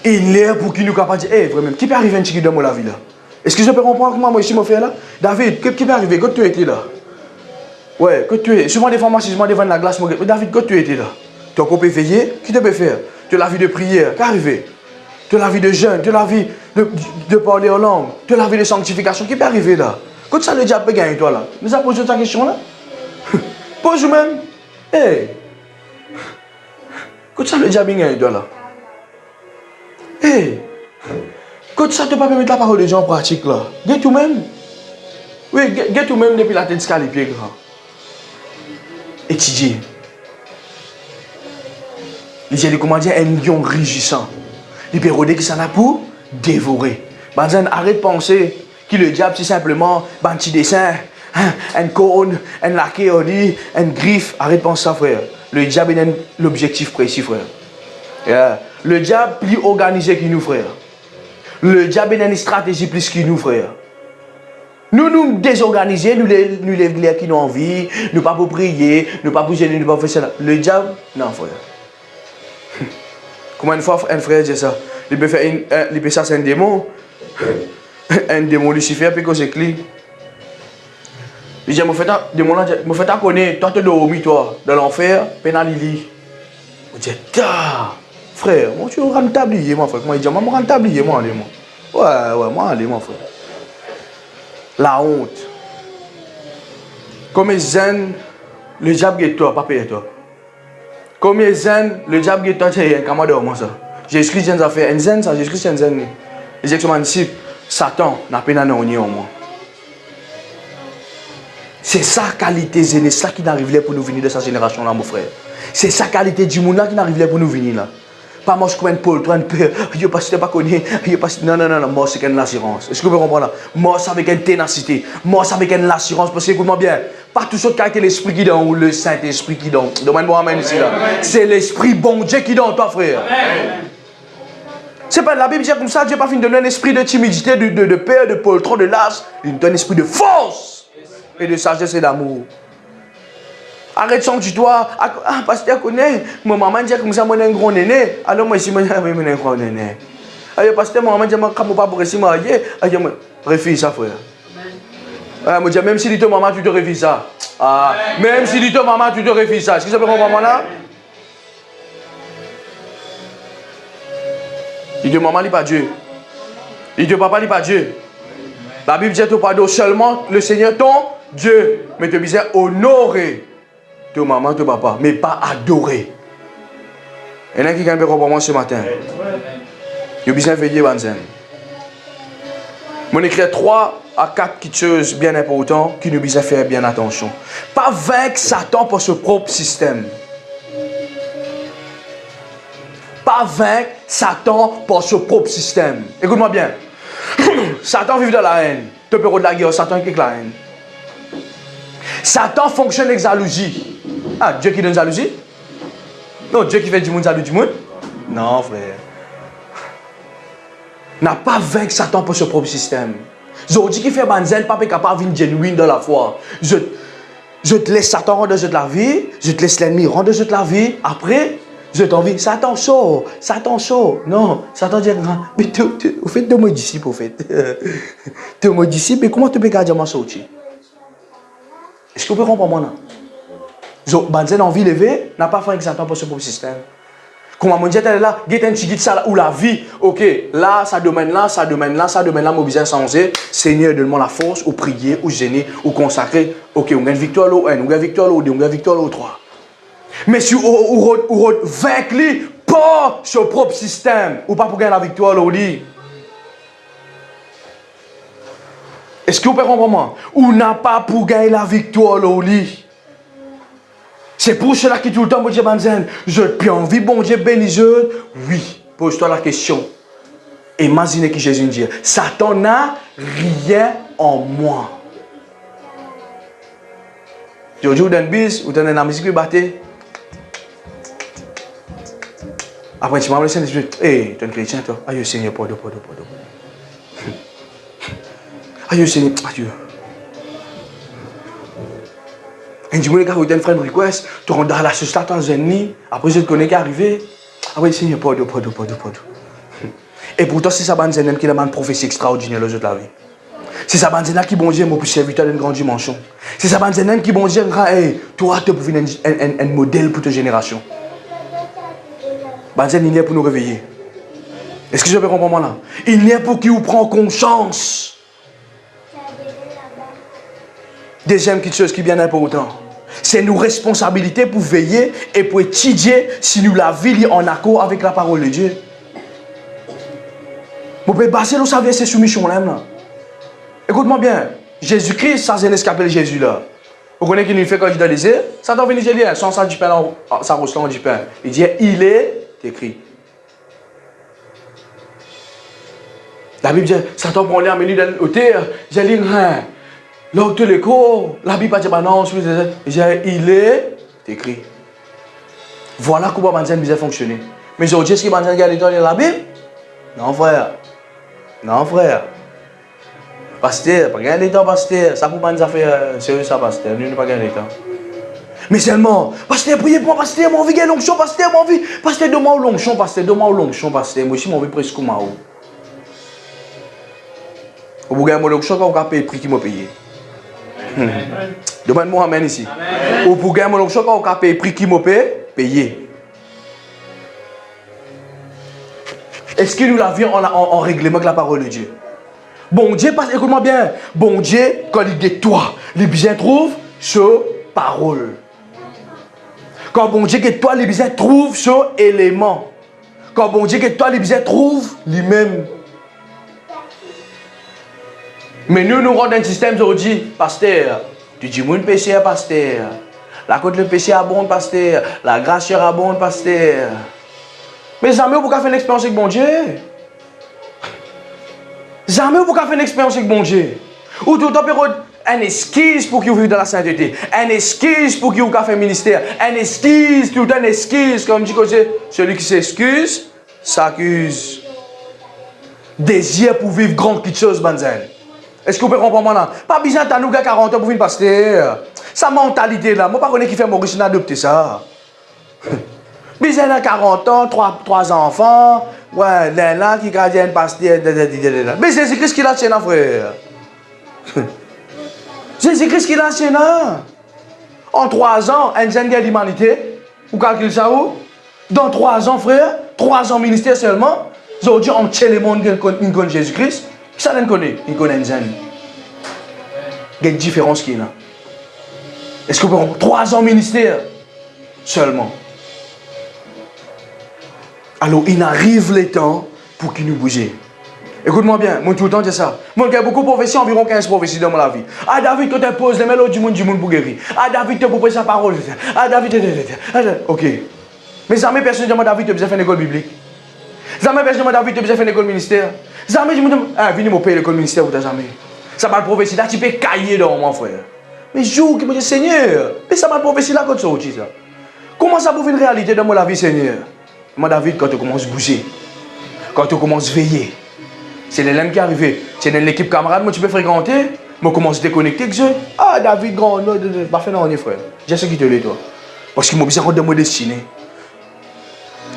Il est pour qu'il nous capable de dire, hey, vraiment, qui peut arriver un petit dans la vie là? Est-ce que je peux comprendre comment moi ici me faire là? David, qui peut arriver quand tu étais là? Ouais, quand tu es. Souvent des formations, souvent devant la glace, David, quand tu étais là? Tu as coupé veiller, qui te peut faire? Tu as la vie de prière, qu'est arrivé? Tu as la vie de jeûne, tu as la vie de parler en langue, tu as la vie de sanctification, qui peut arriver là? Quand ça le diable peut gagner toi là? Nous avons posé ta question là? Pose même. Hey! Quand ça le diable peut gagner toi là? Hey! Quand ça ne te pas permettre la parole de Dieu en pratique là? Get tout même? Oui, get tout même depuis la tête jusqu'à les pieds grands. Étudier. Il dit comment dire un lion rugissant. Il peut rôder qui s'en a pour dévorer. Banzen, arrête de penser que le diable c'est simplement un petit dessin, un cône, un laqué, un griffe. Arrête de penser ça, frère. Le diable a l'objectif précis, frère. Yeah. Le diable plus organisé que nous, frère. Le diable a une stratégie plus que nous, frère. Nous désorganiser, nous les qui nous envie, nous pas pour prier, nous pas pour gêner, nous pas pour faire ça. Le diable, non, frère. Comment une fois un frère dit ça? Il peut faire il peut chasser un démon. Un démon Lucifer, puis que c'est clé. Il dit, me fait ta connaître, toi tu dormi, toi, dans l'enfer, pénalili. Il dit, frère, moi tu es rentable, mon frère. Comment il dit, moi rentable, moi, allez, moi. Ouais, moi, allez, mon frère. La honte. Comme zen, le diable est toi, pas payer toi. Comme zen, le diable est toi, tu es un camarade moi ça. Jésus-Christ vient de faire un zen, ça, Jésus-Christ c'est un zen. Les exactement disciples, Satan n'a pas en moi. C'est sa qualité, c'est ça qui n'arrive pour nous venir de sa génération là, mon frère. C'est sa qualité du monde là qui n'arrive pour nous venir là. Pas moi, je comme un Paul, toi, un peu, je passe pas connu, je passe. Non, moi, c'est qu'une assurance. Est-ce que vous comprenez là? Moi, c'est avec une ténacité. Moi, c'est avec une assurance. Parce que, écoute-moi bien, pas tout ce qui est l'esprit qui donne ou le Saint-Esprit qui donne. Demande-moi, amen ici là. C'est l'esprit bon Dieu qui donne, toi, frère. C'est pas la Bible dit comme ça, Dieu n'a pas fini de donner un esprit de timidité, de peur, de poltron, de lâche. Il donne un esprit de force et de sagesse et d'amour. Arrête son tutoir. Ah, pasteur connaît. Mon maman dit comme ça, moi, un gros néné. Alors, moi, ici, moi, un gros néné. Alors, pasteur, mon maman dit, moi, comme pas pour essayer de marier. Alors, moi, refuse ça, frère. Ah, moi, dis, même si dit ton maman, tu te refuses ça. Ah, même si dit ton maman, tu te refuses ça. Est-ce que ça peut comprendre là? Il dit, maman, il n'est pas Dieu. Il dit, papa, il n'est pas Dieu. La Bible dit, tu pardonnes seulement le Seigneur, ton Dieu. Mais tu disais honorer. Ton maman, ton papa, mais pas adorer. Il y en a qui gagnent un moment ce matin. Il y a besoin de veiller, Banzen. Je vais écrire 3 à 4 petites choses bien importantes qui nous besoin de faire bien attention. Pas vaincre Satan pour ce propre système. Pas vaincre Satan pour ce propre système. Écoute-moi bien. Satan vit dans la haine. Tu peux de la guerre, Satan qui est la haine. Satan fonctionne avec jalousie. Ah, Dieu qui donne jalousie? Non, Dieu qui fait du monde jaloux du monde? Non, frère. N'a pas vaincre Satan pour son propre système. Je dis qu'il fait banzen, pas capable de genuine dans la foi. Je te laisse Satan rendre de la vie, je te laisse l'ennemi rendre de la vie. Après, je t'envie, Satan sort, Satan sort. Non, Satan dit, mais au fait, tu es mon disciple, au fait. Tu es mon disciple, mais comment tu peux garder ma sortie? Est-ce que vous pouvez comprendre moi? Banzen envie de lever, n'a pas fait avec Satan pour son propre système. Comment mon Dieu est là, il y a un petit guide ça ou la vie. Ok, là, ça domaine là, ça domaine là, ça domaine là, mon besoin changer. Seigneur, donne-moi la force, ou prier, ou gêner, ou consacrer. Ok, on gagne victoire au 1, on gagne victoire au 2, on gagne victoire au 3. Mais si on vaincre lui, pas son propre système, ou pas pour gagner la victoire au lit. Est-ce que vous pouvez comprendre moi? Ou n'a pas pour gagner la victoire au lit. C'est pour cela que tout le temps, bon Dieu, Banzen, je peux envie, bon Dieu, bénis. Oui, pose-toi la question. Imaginez que Jésus dit, Satan n'a rien en moi. Tu dis, vous donnes bis, vous donnez la musique, vous battez. Après, tu m'as dit, hey, tu es un chrétien, toi. Aïe, Seigneur, pardon. Aïe, Seigneur, adieu. Et du coup, les gars, vous donnez friend request, tu rentres dans la société dans un nid, après je te connais qui est arrivé. Après, Seigneur, pardon. Et pourtant, c'est ça, Banzenem qui a une prophétie extraordinaire le jour de la vie. C'est ça, Banzenem qui, bon Dieu, m'a pu serviteur d'une grande dimension. C'est ça, Banzenem qui, bon Dieu, hey, toi, tu peux devenir un modèle pour ta génération. Banzenem, il est pour nous réveiller. Est-ce que je peux comprendre là? Il est pour qui vous prend conscience. Deuxième chose qui est bien important. C'est nos responsabilités pour veiller et pour étudier si nous la vie en accord avec la parole de Dieu. Vous pouvez passer le savoir c'est soumission là. Écoute-moi bien. Jésus-Christ, ça c'est ce qu'appelle Jésus là. Vous connaissez qu'il nous fait quand il dans les airs? Ça doit venir dire, sans ça du pain, ça ressemble du pain. Il dit, il est écrit. La Bible dit, Satan prend l'air, mais lui dans le terre, j'ai dit, l'autre l'écho, la Bible dit, non, il est écrit. Voilà comment Banzen bizarre fonctionner. Mais aujourd'hui, est-ce que Banzen garde dans la Bible? Non, frère. Pasteur, pas gagner le temps, pasteur. Ça pour Banzen faire sérieux, ça, pasteur. Nous ne pas gagner le temps. Mais seulement, pasteur, priez pour moi, pasteur, mon envie de l'onction, pasteur, mon envie. Pasteur, donne-moi l'onction, pasteur, pasteur. Moi aussi, mon envie presque comme moi. Vous pouvez gagner l'onction quand vous avez payé le prix qui m'a payé. Demande-moi amen ici. Ou pour gagner mon choc, on a payé le prix qui m'a payé. Est-ce que nous l'avions en règlement avec la parole de Dieu? Bon Dieu, écoute-moi bien. Bon Dieu, quand il dit toi, les biens trouvent ce parole. Quand bon Dieu que toi, les biens trouvent ce élément. Quand bon Dieu que toi, les biens trouvent lui-même. Mais nous rendons un système aujourd'hui, pasteur. Tu dis, mon péché, pasteur. La côte le péché abonde, pasteur. La grâce abonde, pasteur. Mais jamais vous pouvez faire une expérience avec bon Dieu. Jamais vous pouvez faire une expérience avec bon Dieu. Ou tout le temps, une esquisse pour que vous vivez dans la sainteté. Une esquisse pour que vous fassiez un ministère. Une esquisse, tout le temps, une esquisse. Comme dit celui qui s'excuse, s'accuse. Désir pour vivre grande petite chose, Banzen. Est-ce que vous pouvez comprendre là? Pas besoin de nous 40 ans pour venir pasteur. Sa mentalité là, moi pas connais qui fait Maurice d'adopter ça. Besoin de 40 ans, 3 enfants, ouais, là qui gardien pasteur. Mais Jésus-Christ qui l'a tenu, frère. Jésus-Christ qui l'a tenu. En 3 ans, un jeune de l'humanité, vous calculez ça où? Dans 3 ans, frère, 3 ans ministère seulement, aujourd'hui on tient le monde qui connaît Jésus-Christ. Ça ne connaît, il connaît un jeune. Il y a une différence qui est là. Est-ce que vous pouvez 3 ans ministère seulement? Alors il arrive le temps pour qu'il nous bouge. Écoute-moi bien, moi tout le temps c'est ça. Moi j'ai beaucoup de prophéties, environ 15 prophéties dans ma vie. Ah David, tu te poses les mélodies du monde pour guérir. Ah David, tu peux sa parole. Ah David, ok. Mais jamais personne ne demande David, tu as besoin de faire une école biblique. Jamais personne ne demande David, tu as besoin de faire une école ministère. Jamais je me dis, ah, venez me payer l'école ministère ou t'as jamais. Ça va le prophétie, là tu peux cailler dans mon frère. Mais jour qui me dit Seigneur, mais ça m'a prophétie là quand tu sorti ça. Comment ça pour une réalité dans la vie, Seigneur? Moi, David, quand tu commences à bouger, quand tu commences à veiller, c'est l'élève qui est arrivé. C'est dans l'équipe camarade, moi tu peux fréquenter, moi commence à déconnecter. Ah, David, grand, non, pas fait non, frère. J'ai ce qui te l'est, toi. Parce qu'il m'a besoin de me destiner.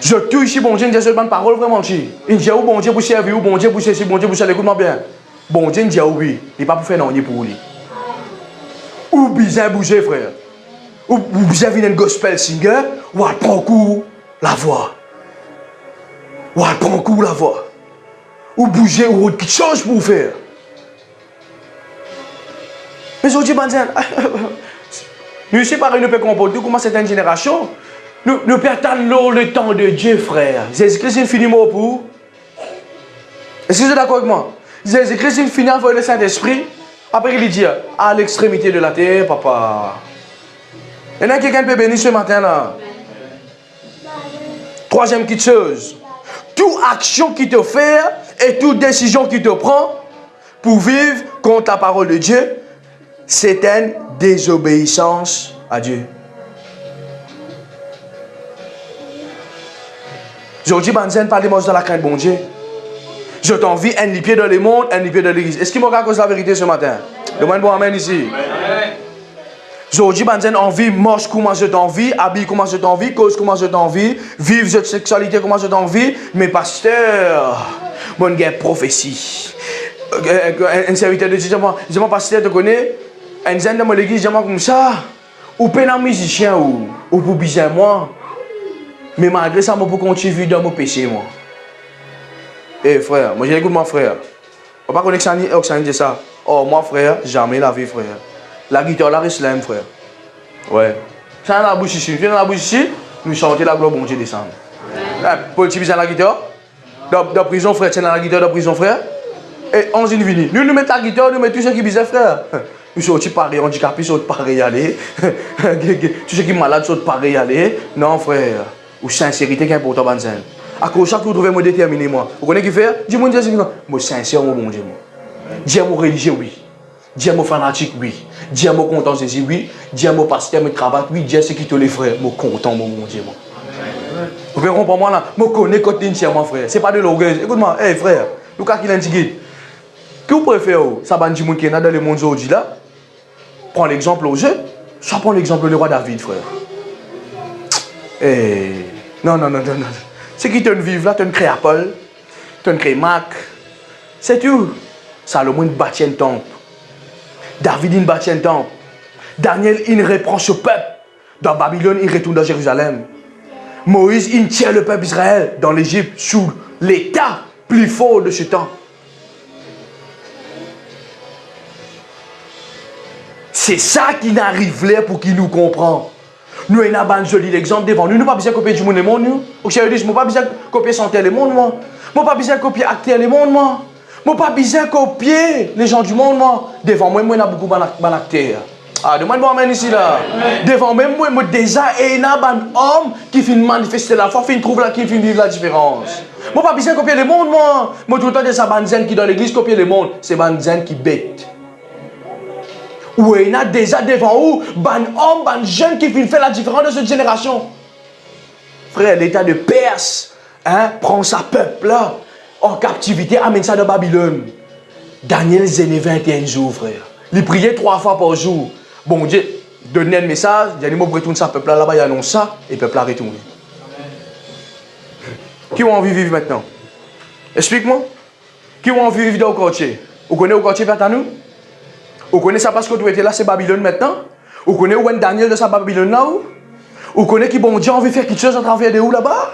Je tue ici, bon Dieu, je dis une parole vraiment. Il dit, oh bon Dieu, pour servir, oh bon Dieu, pour ceci, bon Dieu, pour ça, écoute-moi bien. Bon Dieu, il dit, oui, il n'est pas pour faire non, il est pour lui. Ou bien bouger, frère. Ou bien venir un gospel singer, ou elle prend coup la voix. Ou elle prend coup la voix. Ou bouger, ou autre chose pour faire. Mais je dis, nous, c'est pareil, nous pouvons comprendre comment cette génération, nous pouvons attendre le temps de Dieu, frère. Jésus-Christ, il finit mot pour. Est-ce que vous êtes d'accord avec moi? Jésus-Christ, il finit avec le Saint-Esprit. Après, il dit, à l'extrémité de la terre, papa. Il y en a quelqu'un qui peut bénir ce matin là. Troisième petite chose. Toute action qui te fait et toute décision qui te prend pour vivre contre la parole de Dieu, c'est une désobéissance à Dieu. Je dis, Banzen, parlez-moi dans la crainte de bon Dieu. Je t'envie un pied dans le monde, un pied dans l'église. Est-ce qu'il m'a raconté la vérité ce matin? Demande-moi amen ici. Amen. Je dis, Banzen, envie, marche comment je t'envie, habille comment je t'envie, cause comment je t'envie, vive cette sexualité comment je t'envie. Mais pasteur, mon gars, prophétie. Un serviteur de Dieu, dis-moi, pasteur, tu connais? Un zen dans l'église, dis-moi comme ça. Ou pas un musicien ou pour bizarre moi. Mais malgré ça, moi, pour continuer dans mon péché, moi. Eh frère, moi, j'écoute mon frère. On ne va pas connaître ça, dit ça. Oh, moi, frère, jamais la vie, frère. La guitare, la l'islam, frère. Ouais. Ça, dans la bouche ici. Dans la bouche ici, nous chantons la gloire, bon Dieu descend. Politique, bizarre la guitare. Dans la prison, frère, c'est dans la guitare de la prison, frère. Et on s'est venu. Nous mettons la guitare, nous mettons tout ce qui est bizarre, frère. Nous sommes pareil, handicapés, sont pareil, aller. Tout ce qui est malade, sont pareil, aller. Non, frère. Ou sincérité qui est important, Banzen. À cause de chaque jour, vous trouvez me déterminer, moi. Vous connaissez qui fait? Dis-moi, moi, sincère, moi, bon Dieu, moi. Dis-moi, religieux, oui. Dis-moi, fanatique, oui. Dis-moi, content, Jésus, oui. Dis-moi, pasteur, me cravate, oui. Dis-moi, ce qui te les frères. Moi, content, moi, mon Dieu, moi. Vous pouvez comprendre, moi, là. Moi, connais quand tu es entièrement, frère. C'est pas de l'orgueil. Écoute-moi, hey, frère. Lucas, qui l'a dit. Que vous préférez, ça va dire qui est dans le monde aujourd'hui, là? Prends l'exemple au jeu. Soit prends l'exemple du roi David, frère. Eh. Non. C'est qui te vivent là, tu ne crées Apple, tu ne crées Mac. C'est tout. Salomon bâtit un temple. David il bâtit un temple. Daniel il reprend ce peuple. Dans Babylone, il retourne dans Jérusalem. Moïse il tient le peuple d'Israël dans l'Égypte sous l'état plus fort de ce temps. C'est ça qui n'arrive là pour qu'il nous comprenne. Nous avons un joli exemple devant nous. Nous n'avons pas besoin de copier du monde, moi. Nous n'avons pas besoin de copier santé le monde, moi. Nous n'avons pas besoin de copier acteur le monde, moi. Nous n'avons pas besoin de copier les gens du monde, moi. Devant moi, il y a beaucoup d'acteurs. Ah, demande-moi même ici, là. Devant moi, déjà, il y a un homme qui finit manifester la foi, qui trouve qui finit vivre la différence. Nous n'avons pas besoin de copier le monde, moi. Moi, tout le temps, des banzen qui dans l'église copient le monde. C'est banzen qui bête. Ou il y a déjà devant vous, ban homme, ban jeune qui fait la différence de cette génération. Frère, l'état de Perse prend sa peuple là en captivité, amène ça de Babylone. Daniel zéné 21 jours, frère. Il priait 3 fois par jour. Bon Dieu, donnait un message, il a dit, moi, retourne sa peuple là-bas, il annonce ça, et le peuple a retourné. Qui ont envie de vivre maintenant? Explique-moi. Qui ont envie de vivre dans le quartier? Vous connaissez le quartier vers nous? Vous connaissez ça parce que tu étais là, c'est Babylone maintenant? Vous connaissez où est Daniel de sa Babylone là? Vous connaissez qui bon Dieu a envie de faire quelque chose à travers de où là-bas?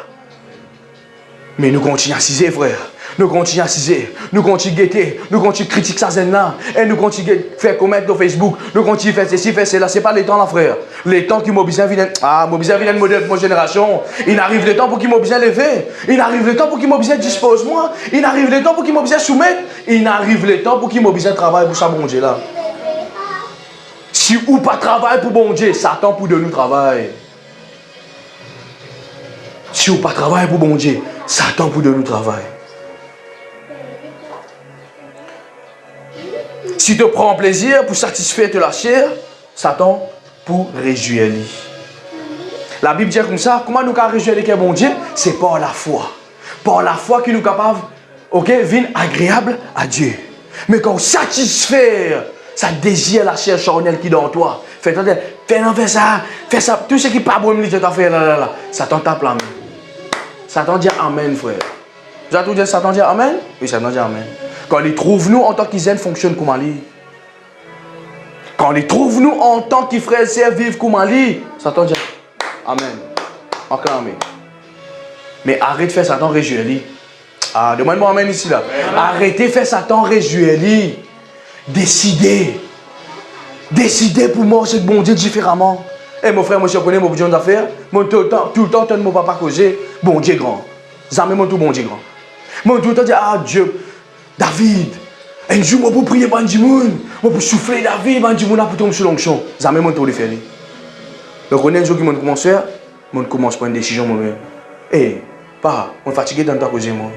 Mais nous continuons à ciser, frère. Nous continuons à ciser. Nous continuons à guetter. Nous continuons à critiquer sa scène là. Et nous continuons à faire commenter sur Facebook. Nous continuons à faire ceci, faire cela. Ce n'est pas les temps là, frère. Les temps qui m'ont besoin de un modèle de mon génération. Il arrive le temps pour qu'ils m'ont besoin de lever. Il arrive le temps pour qu'ils m'ont besoin de disposer moi. Il arrive le temps pour qu'ils m'ont besoin de soumettre. Il arrive le temps pour qu'ils m'ont besoin de travailler pour ça, bon Dieu là. Si ou pas travail pour bon Dieu, Satan pour de nous travail. Si ou pas travail pour bon Dieu, Satan pour de nous travail. Si tu prends plaisir pour satisfaire la chair, Satan pour réjouir lui. La Bible dit comme ça, comment nous pouvons réjouir les bon Dieu? C'est par la foi. Par la foi que nous sommes capables, ok, vivre agréable à Dieu. Mais quand on satisfait ça désire la chair charnelle qui est dans toi, fais ça, tout ce qui n'est pas bon, tu as fait là. Satan tape la main. Satan dit Amen, frère. Vous avez tout dit Satan dit Amen? Oui, Satan dit Amen. Quand il trouve nous en tant qu'ils fonctionnent comme Ali. Quand il trouve nous en tant que frères et sœurs vivent comme Ali, Satan dit Amen. Encore Amen. Mais arrête de faire Satan réjouir. Ah, demande-moi Amen ici là. Arrêtez de faire Satan réjouir. Décidez. Décidez pour moi, c'est bon Dieu différemment. Et mon frère, moi je connais mon besoin d'affaires. Mon tout le temps, mon papa causer. Bon Dieu grand. Jamais mon tout bon Dieu grand. Mon tout le temps dit ah Dieu, David. Un jour, moi pour prier Bandimoun. Moi pour souffler David, Bandimoun a pour tomber sur l'onction. Jamais mon tout le faire. Donc on est un jour qui m'a commencé à faire. Je commence à prendre une décision moi-même. Eh, pas, on est fatigué dans ta cause moi.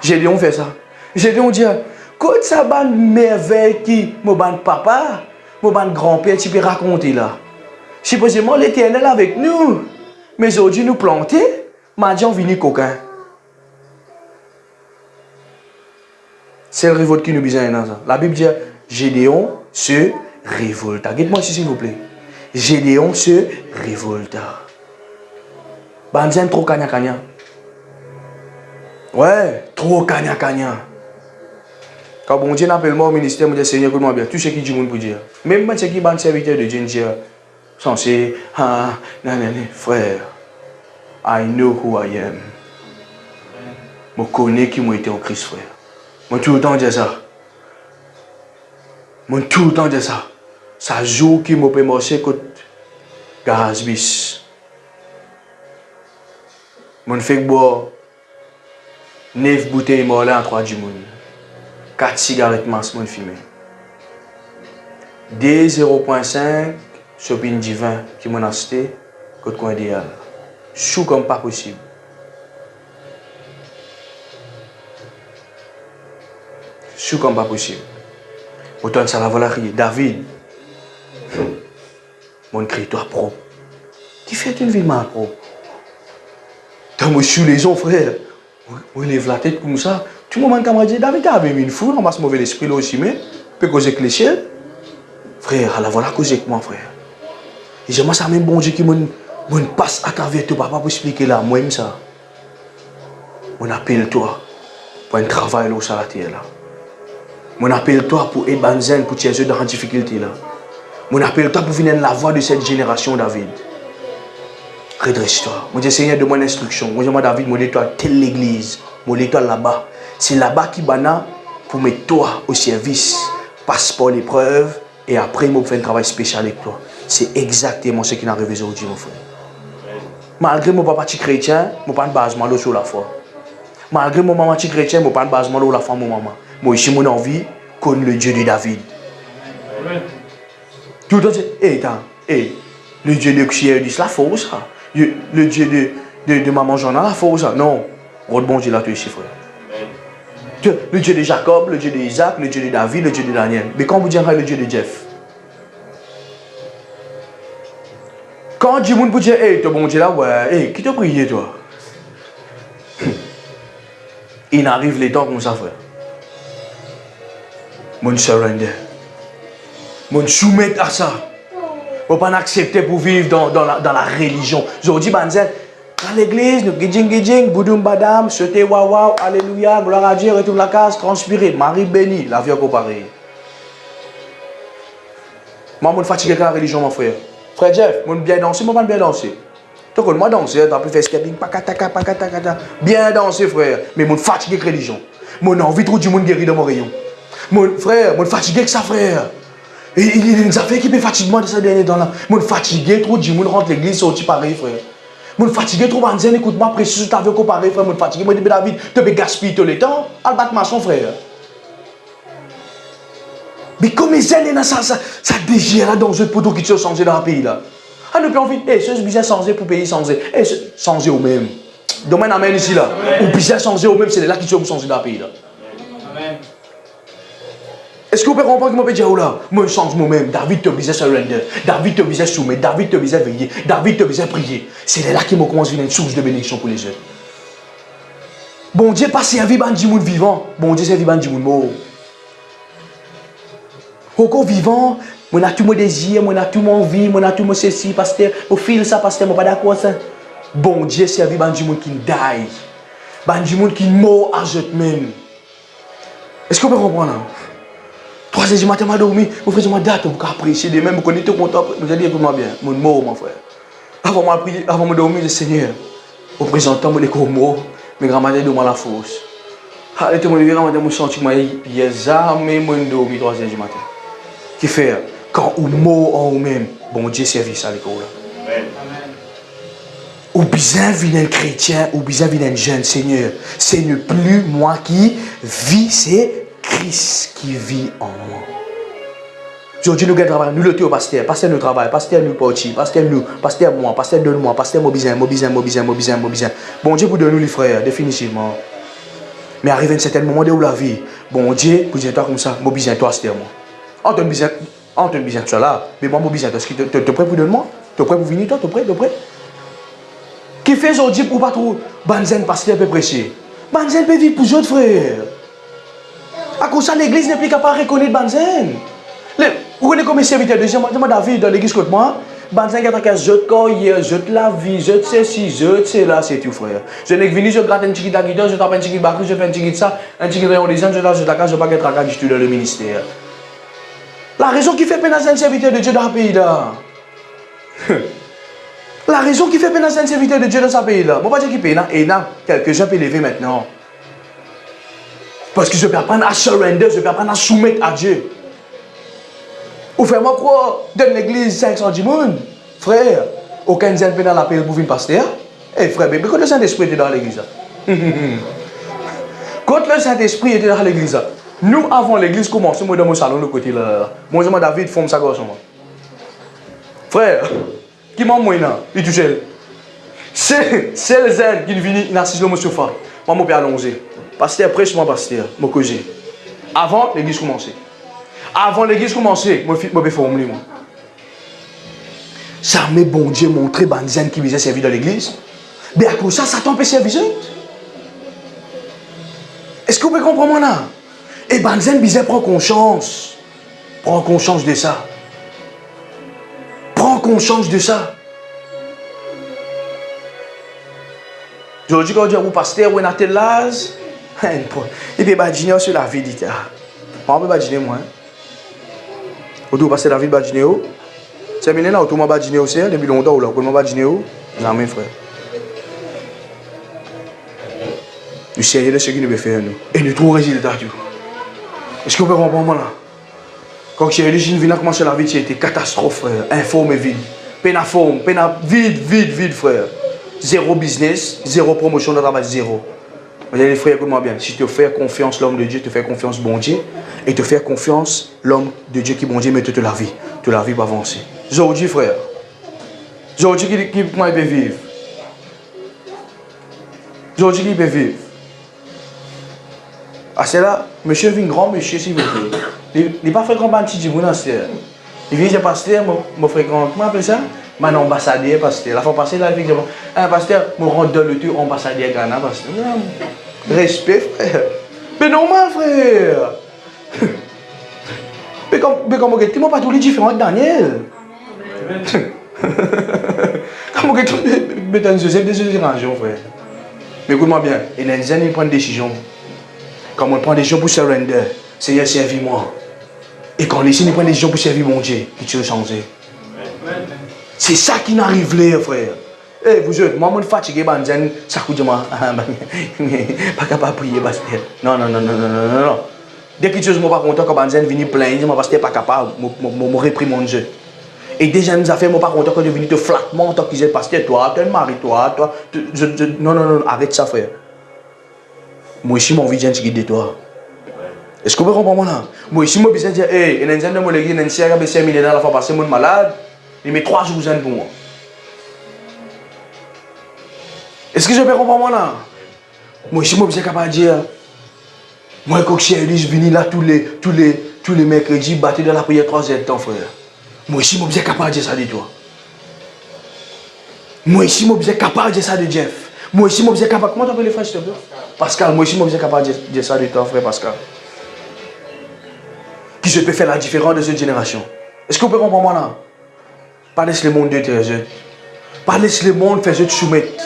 J'ai dit on fait ça. J'ai dit on dit, quand ça va merveille qui, mon papa, mon grand-père, tu peux raconter là. Supposément l'Éternel avec nous. Mais aujourd'hui nous planter, m'a dit on vient coquin. C'est le révolte qui nous besoin dans ça. La Bible dit, Gédéon se révolta. Dites-moi ici s'il vous plaît. Gédéon se révolta. Banzen trop kanya. Ouais, trop kanya. Quand bon Dieu n'appelle moi au ministère, je dis Seigneur, écoute-moi bien. Tout ce qui dit mon pour dire. Même ceux qui sont serviteurs de Dieu, disent censé, frère, I know who I am. Je connais qui m'a été en Christ, frère. Je tout le temps dis ça. Ça joue qui m'a fait marcher contre Garasbis. Je fais boire 9 bouteilles molles en 3 du monde. 4 cigarettes masse, je fume. Des 0.5 shopping divin qui m'ont acheté contre coin idéal. Chou comme pas possible. Autant ça la voilà crier. David, mon cri toi propre. Tu fais une vie mal propre. Dans moi sur les gens, frère. On lève la tête comme ça. Tout le monde m'a dit, David a mis une foule, on va se mauvais esprit là aussi, mais peut causer avec les chiens. Frère, à la voilà causer avec moi, frère. Et j'aime ça même bon Dieu qui me passe à travers toi, papa, pour expliquer là, moi même ça. On appelle toi pour un travail là, sur la terre là. On appelle toi pour aider Banzen, pour tirer dans la difficulté là. On appelle toi pour venir la voix de cette génération, David. Redresse-toi. Moi, dis Seigneur, donne-moi l'instruction. Moi, dis David, moi, dis-toi telle l'église. Moi, dis-toi là-bas. C'est là-bas qui bana pour mettre toi au service. Passe par l'épreuve et après, moi, faire un travail spécial avec toi. C'est exactement ce qui n'a arrivé aujourd'hui, mon frère. Malgré mon papa chrétien, je n'ai pas de basement sur la foi. Malgré mon maman chrétien, je n'ai pas de basement sur la foi, mon maman. Moi, ici, mon envie, connaît le Dieu de David. Tout le temps, le Dieu de Chier dit la force. Le Dieu de maman Jean a la force. Non, bon Dieu là, tu es ici, frère. Le Dieu de Jacob, le Dieu de Isaac, le Dieu de David, le Dieu de Daniel. Mais quand vous direz le Dieu de Jeff, quand Dieu vous dit, hey, ton bon Dieu là, ouais, hey, qui t'a prié, toi? Il arrive les temps comme ça, frère. Mon surrender. Mon soumettre à ça. On ne peut pas accepter pour vivre dans la religion. Aujourd'hui, Banzel, dans l'église, nous gidjing, boudoum badam, sauter waouh, alléluia, gloire à Dieu, retourne la case, transpirer, Marie bénie, la vie comparée. Moi, je suis fatigué avec la religion, mon frère. Frère Jeff, je bien danser, moi, je bien danser. Donc, moi, danser, tu as pu faire skipping, pakata. Bien danser, frère. Mais je suis fatigué avec la religion. Moi, j'ai envie de trouver du monde guéri dans mon rayon. Mon frère, je suis fatigué avec ça, frère. Et il y a des affaires qui me fatiguent de ces derniers temps-là. Je suis fatigué, trop du monde rentre l'église, sorti pareil, frère. Je suis fatigué, trop banzen, écoute-moi, précis, tu as vu pareil, frère. Je suis fatigué, je dis, David, tu peux gaspiller tout le temps. Albat maçon, frère. Mais comme les ailes, ça dégire là dans ce poteau qui se changé dans le pays là. Ah, nous avons envie, ce business changer pour payer changer. Changer au même. Domaine amène ici là. Ou business changer au même, c'est là qui se changer dans le pays là. Amen. Est-ce que vous pouvez comprendre que je peux dire là? Moi, je change moi-même. David te disait surrender. David te disait soumettre. David te disait veiller. David te disait prier. C'est là qui me commence à venir une source de bénédiction pour les jeunes. Bon Dieu, pas servi bandi moun vivant. Bon Dieu, servi bandi moun mort. Encore vivant, moi a tout mon désir, moi a tout mon envie, moi a tout mon ceci, pasteur. Au fil ça, pasteur, moi pas d'accord ça. Bon Dieu, servi bandi moun qui die. Bandi moun qui mort à jeune même. Est-ce que vous pouvez comprendre? 3h du matin, je dormi. Mon frère, je m'ai date, vous apprécier de même, vous connaissez tout content. Vous allez écouter bien, mon mot, mon frère. Avant de prier, avant de dormir, le Seigneur, au présentant, mon écho mot, mes grands-mères de la force. Allez, tout le monde, grand-mère, mon sentiment, il y a jamais, mon dormi 3h du matin. Qui fait, quand vous mot en vous-même, bon Dieu service à l'école. Ou bien vient un chrétien, ou bien vient un jeune Seigneur. Ce n'est plus moi qui vis, c'est Christ qui vit en moi. Aujourd'hui, nous travaillons, nous le tuons au pasteur. Pasteur nous travaille, pasteur nous parti, pasteur nous, pasteur moi, pasteur donne-moi, pasteur moi besoin. Bon Dieu pour donner nous les frères, définitivement. Mais arrive un certain moment de la vie, bon Dieu, pour dire toi comme ça, moi besoin toi, pasteur moi. On te besoin de ça là, mais moi besoin de toi. Tu es prêt pour donner moi? Tu es prêt pour venir toi? Tu es prêt? Qui fait aujourd'hui pour pas trop Banzen pasteur peut prêcher? Banzen peut vivre pour d'autres frères. À cause de ça, l'église n'est plus capable de reconnaître Banzen. Vous connaissez comme serviteur de Dieu, David dans l'église contre moi. Banzen qui a tant je te corrière, je te la vie, je te ceci, je te cela, c'est tout frère. Je n'ai venu, je gratte un petit guitare, je tape un petit bac, je fais un petit ça, un petit rayon des gens, je lâche la case, je ne vais pas être à du tout dans le ministère. La raison qui fait peine à un serviteur de Dieu dans ce pays-là. La raison qui fait peine à un serviteur de Dieu dans ce pays-là. Je ne vais pas dire qu'il paye, et là, quelques-uns peuvent lever maintenant. Parce que je peux apprendre à surrender, je peux apprendre à soumettre à Dieu. Ou fais-moi quoi? Dans l'église 510 personnes. Frère, aucun zèle peut dans la paix pour venir pasteur. Eh frère, mais quand le Saint-Esprit était dans l'église. Quand le Saint-Esprit était dans l'église. Nous, avant l'église commence, moi dans mon salon, le côté là. Moi, je m'en David, forme sa garçon. Frère, qui m'a moi là? Il touche. C'est le zèle qui vient, il assiste le mot sofa. Moi, je peux allonger. Pasteur, prêche-moi, pasteur, mon cogé. Avant l'église commençait. Avant l'église commençait, je peux formuler. Ça met bon Dieu montrer Banzen qui visait servir dans l'église. Mais à cause de ça, Satan peut servir. Est-ce que vous pouvez comprendre là? Et Banzen visait prendre conscience. Prends conscience de ça. Prends conscience de ça. Aujourd'hui, quand on dit au pasteur, on a tel âge. Il peut badiner sur la vie d'Ita. On peut badiner moi. Au tout passer la vie de badiner. C'est bien là, au tout m'a badiner aussi, depuis longtemps là, pour m'a badiner. Jamais frère. Nous sérieux de ce qu'il nous veut faire nous. Et nous trouvons résultat tout. Est-ce que vous pouvez comprendre là? Quand j'ai dit vient commencer la vie, c'était catastrophe frère. Informe et vide. Peine à forme, peine à vide frère. Zéro business, zéro promotion de travail, zéro. Les frères, écoute-moi bien. Si tu fais confiance l'homme de Dieu, tu fais confiance bon Dieu. Et tu fais confiance l'homme de Dieu qui bon Dieu, mais tu te la vie. Tu la vie pour avancer. Aujourd'hui, frère. Aujourd'hui, qui peut vivre? Aujourd'hui, qui peut vivre? Ah, c'est là, monsieur vient grand, monsieur, s'il vous plaît. Il n'est pas fréquent un petit djibou, il vient, pasteur, je fréquente. Comment appelle ça? Man ambassadeur, pasteur. La fois passée, là, effectivement. Un pasteur, je rentre dans le tour, ambassadeur Ghana, pasteur. Respect, frère. Mais normal, frère. Mais comme tu m'as pas tous les différents de Daniel. Comme tu m'as des décisions, frère. Mais écoute-moi bien, il y a des années, il prend des décisions. Quand on prend des décisions pour surrender, Seigneur, servis-moi. Et quand les signes prennent des décisions pour servir mon Dieu, qui tu veux changer. C'est ça qui n'arrive là, frère. Eh, vous êtes, moi, je suis fatigué, ça coûte moi. Pas capable de prier, pasteur. Non. Dès que tu ne pas content, quand Banzen vient plaindre, je pasteur pas capable, je répris mon Dieu. Et déjà, nous avons fait, je pas content quand je viens te flattement en tant que pasteur, toi, tu es mari, toi. Non, arrête ça, frère. Moi aussi, mon vie, je de toi. Est-ce que vous comprenez là? Moi aussi, je vais dire, hey, il y a un de mon église, il y a un de 5 000 la fois passée, je suis malade. Il met 3 jours pour moi. Est-ce que je peux comprendre là? Moi, si je suis capable de dire, moi, quand je suis venu là tous tous les mercredis, battre dans la prière 3 heures de temps, frère. Moi aussi, je suis capable de dire ça de toi. Moi aussi, je suis capable de dire ça de Jeff. Moi aussi, je suis capable. Comment tu appelles les frères, s'il te plaît? Pascal, moi aussi, je suis capable de dire ça de toi, frère Pascal. Qui se peut faire la différence de cette génération? Est-ce que vous pouvez comprendre moi là? Pas laisser le monde de tes yeux. Pas laisser le monde faire te soumettre.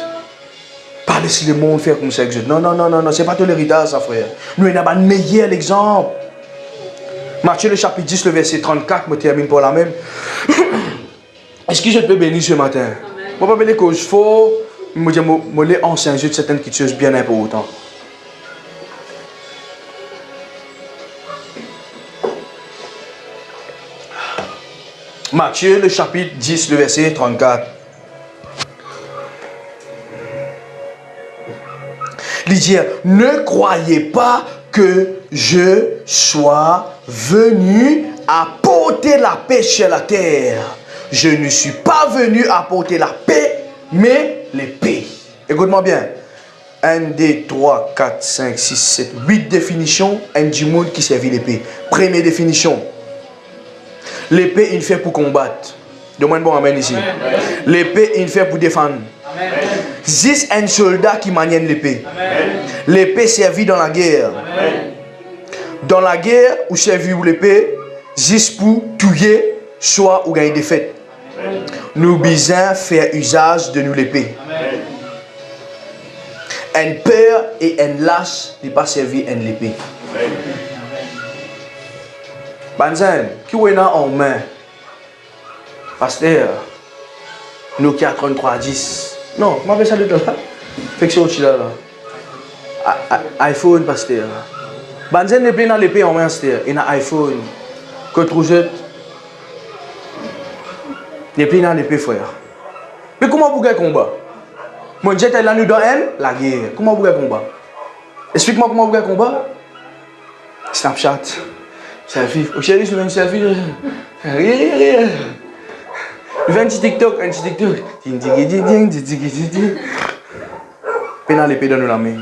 Pas laisser le monde faire comme ça. Non, non, non, non, non. C'est pas ton héritage, ça, frère. Nous, on a un meilleur exemple. Matthieu, le chapitre 10, le verset 34, me termine pour la même. Est-ce que je peux bénir ce matin? Je ne peux pas bénir cause faux. Je vais enseigner certaines choses bien importantes. Matthieu, le chapitre 10, le verset 34. Il dit, ne croyez pas que je sois venu apporter la paix sur la terre. Je ne suis pas venu apporter la paix, mais l'épée. Écoute-moi bien. 1, 2, 3, 4, 5, 6, 7, 8 définitions. Un du monde qui servit l'épée. Première définition. L'épée, il fait pour combattre. Demande bon amen ici. L'épée, il fait pour défendre. C'est un soldat qui manienne l'épée. L'épée servit dans la guerre. Amen. Dans la guerre, ou servir l'épée, juste pour tuer, soit ou gagner des fêtes. Nous besoin faire usage de nous l'épée. Un père et un lâche n'est pas servi en l'épée. Banzen, qui est en main? Pasteur, Nokia 3310. Non, je m'appelle ça de là. Fait que c'est autre là. iPhone, pasteur. Banzen n'est pas dans l'épée en main, pasteur. Il y a un iPhone. Que trouve-je? Il n'est pas dans l'épée, frère. Mais comment vous gagnez combat? Mon jet est là, nous dans la guerre. Comment vous gagnez combat? Explique-moi comment vous gagnez combat. Snapchat. Selfie. Au chéri, je fais une selfie. Rien. Je fais un petit TikTok. Pénal l'épée dans la main.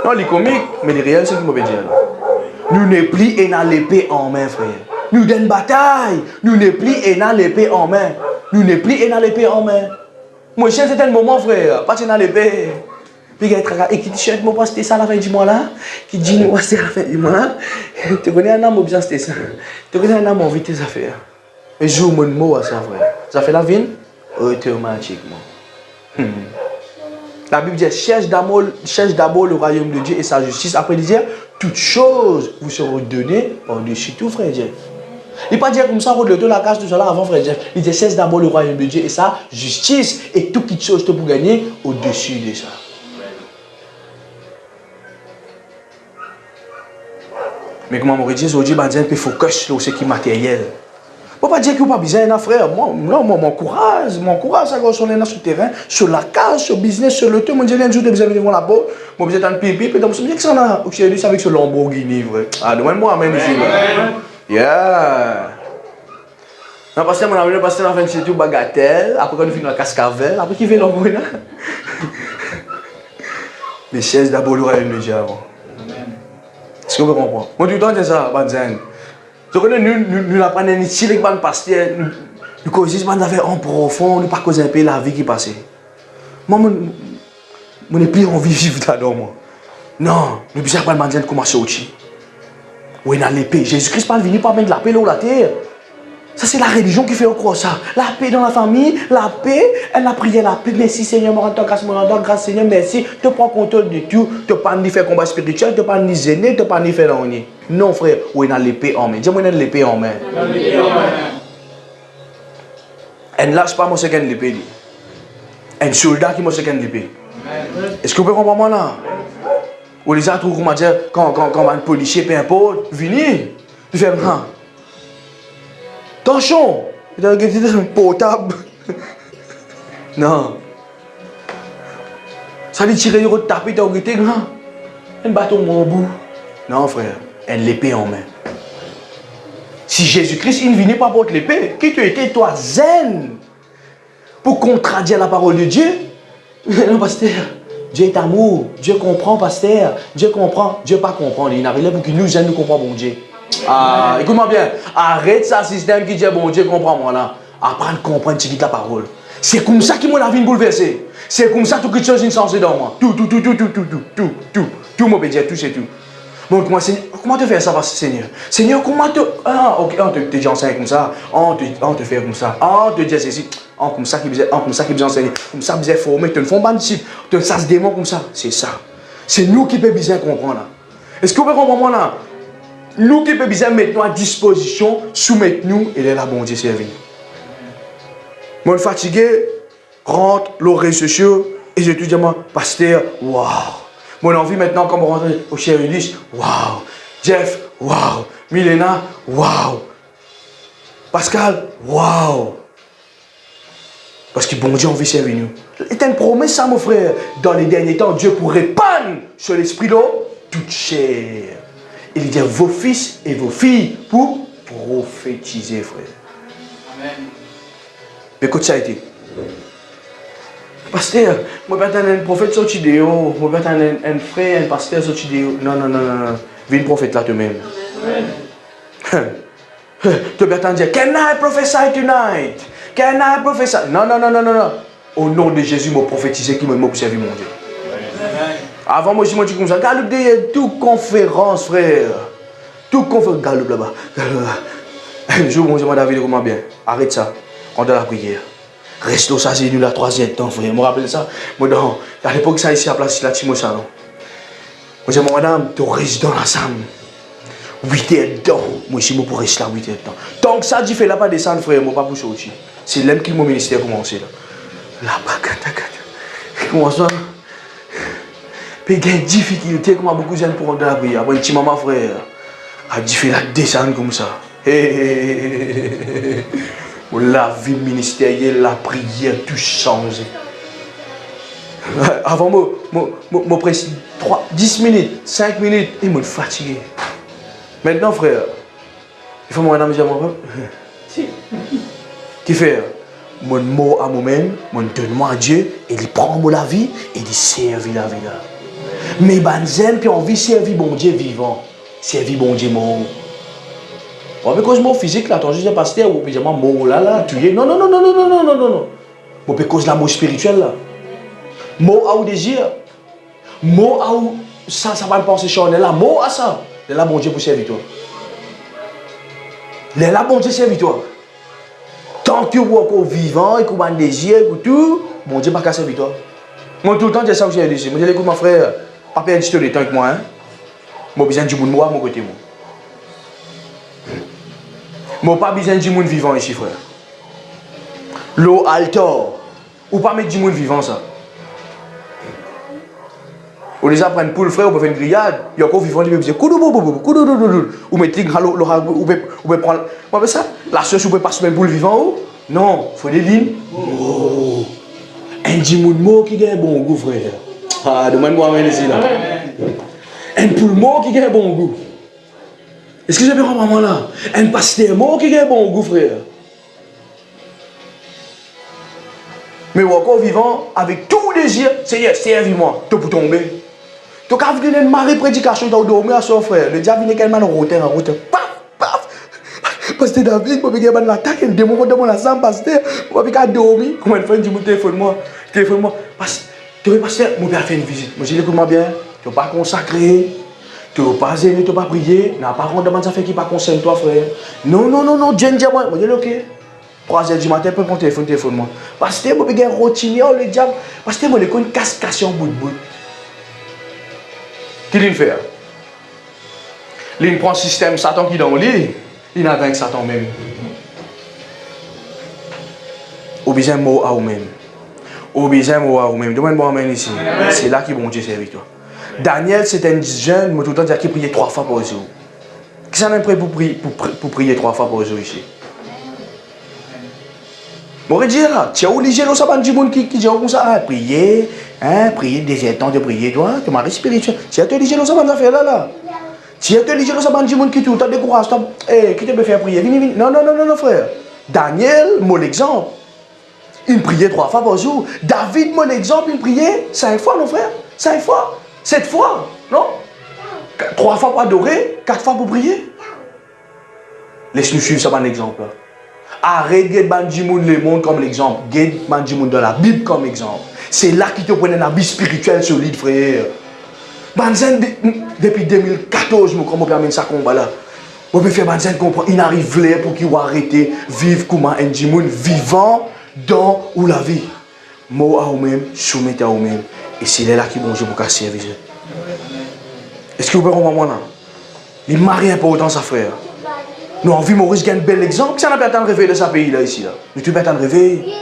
Non, les comiques, mais les réels, c'est ce que je veux dire. Nous ne plions dans l'épée en main, frère. Nous donnons bataille. Nous ne plions dans l'épée en main. Nous ne plions dans l'épée en main. Moi, c'est un moment, frère. Pas dans l'épée. Puis il y a un travail. Et qui dit, je vais poster ça à la fin du mois là. Qui dit, nous, c'est à la fin du mois là. Tu connais un homme, bien, c'était ça. Tu connais un homme, envie tes affaires. Et je joue mon mot à ça, frère. Ça fait la vie automatiquement. La Bible dit, cherche d'abord le royaume de Dieu et sa justice. Après, il dit, toutes choses vous seront données par-dessus tout, frère Jeff. Il ne pas dire comme ça, on de la case, tout cela avant, frère Jeff. Il dit, cherche d'abord le royaume de Dieu et sa justice. Et toutes choses pour gagner au-dessus de ça. Mais comment on dit, aujourd'hui, il peut focus sur ce qui est matériel. On ne peut pas dire qu'il n'y a pas besoin d'un frère. Moi, mon courage, ça va sur le terrain, sur la case, sur le business, sur le tout. Moi, je dis un jour, je vais devant la porte. Moi, je vais dans le pipi. Puis, je me dis que ça a. Je suis avec ce Lamborghini, vrai. Ah, demande-moi, même ici. Yeah. Non, parce que mon ami, parce que on a fait une bagatelle. Après, on finit la cascavelle. Après, qui fait Lamborghini? Mais chaises d'abord, le royaume de Dieu avant. Est-ce que vous comprenez? Moi, tout le temps, c'est ça, Banzen. Donc, nous apprenons ici, les pasteurs, nous causons des affaires en profond, nous ne pas causer un peu la vie qui passe. Moi, je n'ai plus envie de vivre là-dedans, moi. Non, nous ne pouvons pas demander comment sortir. Oui, dans l'épée. Jésus-Christ pas venu pour mettre la paix là où la terre. Ça, c'est la religion qui fait croire ça. La paix dans la famille, la paix, elle a prié la paix. Merci Seigneur, mon grâce Seigneur, merci. Tu prends contrôle de tout. Tu ne peux pas ni faire combat spirituel, tu ne peux pas ni gêner, tu ne peux pas ni faire l'ennui. Non, frère, oui, dans l'épée en main. Dis-moi, dans l'épée en main. Elle ne lâche pas, moi, c'est qu'elle l'épée. Un soldat qui m'a c'est qu'elle l'épée. Est-ce que vous pouvez comprendre moi là? Ou les autres, comment dire, quand un policier, peu importe, venir, tu fais un. Attention, il a un portable. Non. Ça lui tire de taper, tu as regretté, grand. Un bâton en bout. Non, frère, elle l'épée en main. Si Jésus-Christ, il ne venait pas porter l'épée, qui tu étais, toi, zen, pour contradire la parole de Dieu? Non, pasteur. Dieu est amour. Dieu comprend, pasteur. Dieu comprend. Dieu pas comprend. Il n'arrive pas pour que nous, jeunes, nous comprenions bon Dieu. Ah, écoute-moi bien. Arrête ça, système qui dit bon Dieu, comprends-moi là. Apprends à comprendre, tu quittes la parole. C'est comme ça que mon vie est bouleversée. C'est comme ça que toute chose est censée dans moi. Tout, mon pédiatre, tout, c'est tout. Bon, comment te faire ça, Seigneur? Seigneur, comment te... Ah, ok, on te dit enseigner comme ça. On te fait comme ça. On te dit ceci. Comme ça qu'il besoin enseigner. Comme ça, besoin former. Tu ne font pas de disciples. Tu ça se démon comme ça. C'est ça. C'est nous qui peut bien comprendre là. Est-ce que vous pouvez comprendre là? Nous qui peut bien mettre nous à disposition, soumettre-nous et là, bon Dieu, servir. Moi, fatigué, rentre, les réseaux sociaux, et je te dis, pasteur, waouh. Mon envie maintenant, comme on rentre au cher Ulysse, waouh. Jeff, waouh. Milena, waouh. Pascal, waouh. Parce que bon Dieu, on veut servir nous. C'est une promesse, ça, mon frère. Dans les derniers temps, Dieu pourrait répandre sur l'esprit d'eau toute chair. Il dit vos fils et vos filles pour prophétiser, frère. Amen. Mais écoute, ça a été. Pasteur, je vais être un prophète sur vidéo, je vais être un frère, un pasteur sur vidéo. Non. Viens prophète là toi-même. Tu vas t'en dire, can I prophesy tonight? Can I prophesy? Non. Au nom de Jésus, je prophétiser qui m'a servi mon Dieu. Avant moi, je me dis comme ça, Galoup, toute conférence, frère. Toute conférence, Galoup là-bas. Un jour, mon Dieu, David, comment bien? Arrête ça. On doit la prière. Reste ça, c'est nous la troisième temps, frère. Je me rappelle ça. Moi, à l'époque, ça ici à place, là, Timo Salon. Moi, je dis, madame, tu restes dans l'ensemble. 8 heures de temps. Moi, je pour rester là 8 heures de temps. Tant que ça, tu fais là-bas descendre, frère, moi, pas pour sortir. C'est l'homme qui mon ministère commencé là. Là-bas, comment ça? Puis il y a des difficultés, comme beaucoup de gens pour rentrer à la prière. Après, un petit maman, frère, a dit, fais la descendre comme ça. La vie ministérielle, la prière, tout changé. Avant, moi, presque 10 minutes, 5 minutes, il m'a fatigué. Maintenant, frère, il faut que moi, je si. Qui fait? Mon mot à moi-même, mon donne-moi à Dieu, et il prend la vie, et il servit la vie là. Mais banzen, puis on vit servir bon Dieu vivant. Servir bon Dieu mort. Parce que mon physique là, ton juste pasteur, ou bien mort là, tu es. Non. Moi, cause la mort spirituelle là. Mort à ou désir. Mort à ou ça va me penser charnel là. Mort à ça. Là, bon Dieu pour servir toi. Là, bon Dieu servir toi. Tant que vous êtes encore vivant et que vous avez un désir et tout, bon Dieu pas qu'à servir toi. Moi, tout le temps, je dis ça que j'ai dit. Moi, je dis, écoute, mon frère, pas perdre du temps avec moi. Hein? Moi, besoin du monde moi, mon côté. Moi, pas besoin du monde vivant ici, frère. L'eau altor. Ou pas mettre du monde vivant, ça. Ou les apprendre pour le frère, on peut faire une grillade. Il y a encore vivant, il peut dire ou mettre ou peut prendre. Moi, ça, la sauce, ou peut pas se mettre pour le vivant. Non, il faut des lignes. Oh. Un djimoun qui a un bon goût, frère. Ah, demande-moi à ici là. Un poulmon qui a un bon goût. Est-ce que j'ai bien compris maman là? Un pasteur qui a un bon goût, frère. Mais encore vivant, avec tout désir, Seigneur, servis-moi. Tu peux tomber. Tu as vu une marée prédication, tu as dormi à son frère. Le diable vient quelqu'un en route, paf, paf. Pasteur David, je vais l'attaque, je vais mon ensemble, pasteur. Je vais dormir. Comment il fait du téléphone-moi? Téléphone-moi. Tu veux pasteur, je vais faire une visite. Je dis, écoute-moi bien, tu ne vas pas consacrer, tu ne vas pas aimer, tu ne vas pas prier. Tu n'as pas rendu dans ça fait qui pas concerne toi, frère. Non, Dieu dit à moi. Je dis, ok. 3h du matin, je prends mon téléphone-moi. Pasteur, je vais routiner, le diable. Pasteur, je vais une cascation bout de bout. Qu'est-ce qu'il fait? Il prend le système Satan qui est dans le lit, il n'a vaincu Satan même. Ou bien un mot à vous-même. Ou bien un mot à vous-même. Demande-moi amen ici. C'est là que bon Dieu servi toi. Daniel, c'est un jeune, mais tout le temps, qui priait 3 fois par jour. Qui s'en est prêt pour prier 3 fois par jour ici? Moi, je dis là, tu es obligé de savoir du monde qui dit comme ça, prier, prier, des temps de prier, toi, tu m'as spirituel. Tu es obligé de savoir ça là. Tu es obligé de savoir du monde qui tout le temps décourage, qui te peut faire prier. Non, frère. Daniel, mon exemple, il priait 3 fois par jour. David, mon exemple, il priait 5 fois, non, frère? 5 fois, 7 fois, non? 3 fois pour adorer, 4 fois pour prier. Laisse-nous suivre ça, un exemple. Arrête de prendre le monde comme l'exemple. Prends le monde dans la Bible comme exemple. C'est là qu'il te prend un habit spirituel solide, frère. Depuis 2014, je me permets ça combat là. Je me fais comprendre. Il arrive là pour qu'il arrête de vivre comme un monde vivant dans ou la vie. Moi à vous-même, soumettez à vous-même. Et c'est là qui bon Dieu pour casser servir. Est-ce que vous pouvez comprendre là? Il marie important ça, frère. Nous avons vu Maurice gagner un bel exemple. Ça n'a pas tant de réveil de ce pays là ici là. Nous tout pas tant de réveil.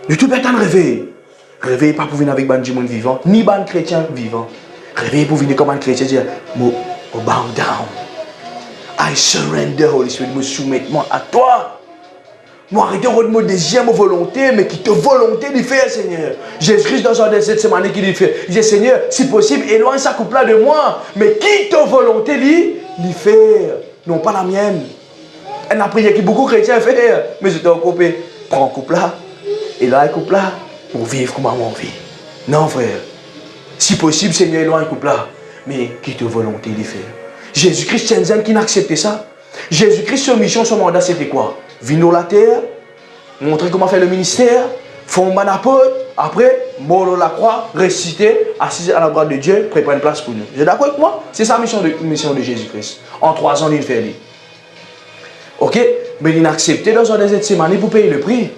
Nous tout pas tant de réveil. Réveil pas pour venir avec ban monde vivant, ni ban chrétien vivant. Réveil pour venir comme un chrétien dire, bow down. I surrender, Holy Spirit, me soumettre à toi. Moi, arrêtez de me deuxième volonté, mais qui te volonté de faire, Seigneur. Jésus-Christ, dans un de cette semaine, qui dit, il dit, Seigneur, si possible, éloigne sa couple-là de moi. Mais qui te volonté de faire, non pas la mienne. Elle a prié que beaucoup de chrétiens font, mais je t'ai coupé. Prends le couple-là, éloigne le couple-là, pour vivre comme on vit. Non, frère. Si possible, Seigneur, éloigne le couple-là, mais qui te volonté de faire. Jésus-Christ, c'est un qui n'a accepté ça. Jésus-Christ, son mission, son mandat, c'était quoi? Venir la terre, montrer comment faire le ministère, faire un bon apôtre, après, mort la croix, réciter, assis à la droite de Dieu, préparer une place pour nous. Vous êtes d'accord avec moi? C'est sa mission de Jésus-Christ. En 3 ans, il fait. Ok? Mais il a accepté dans un des semaines pour payer le prix.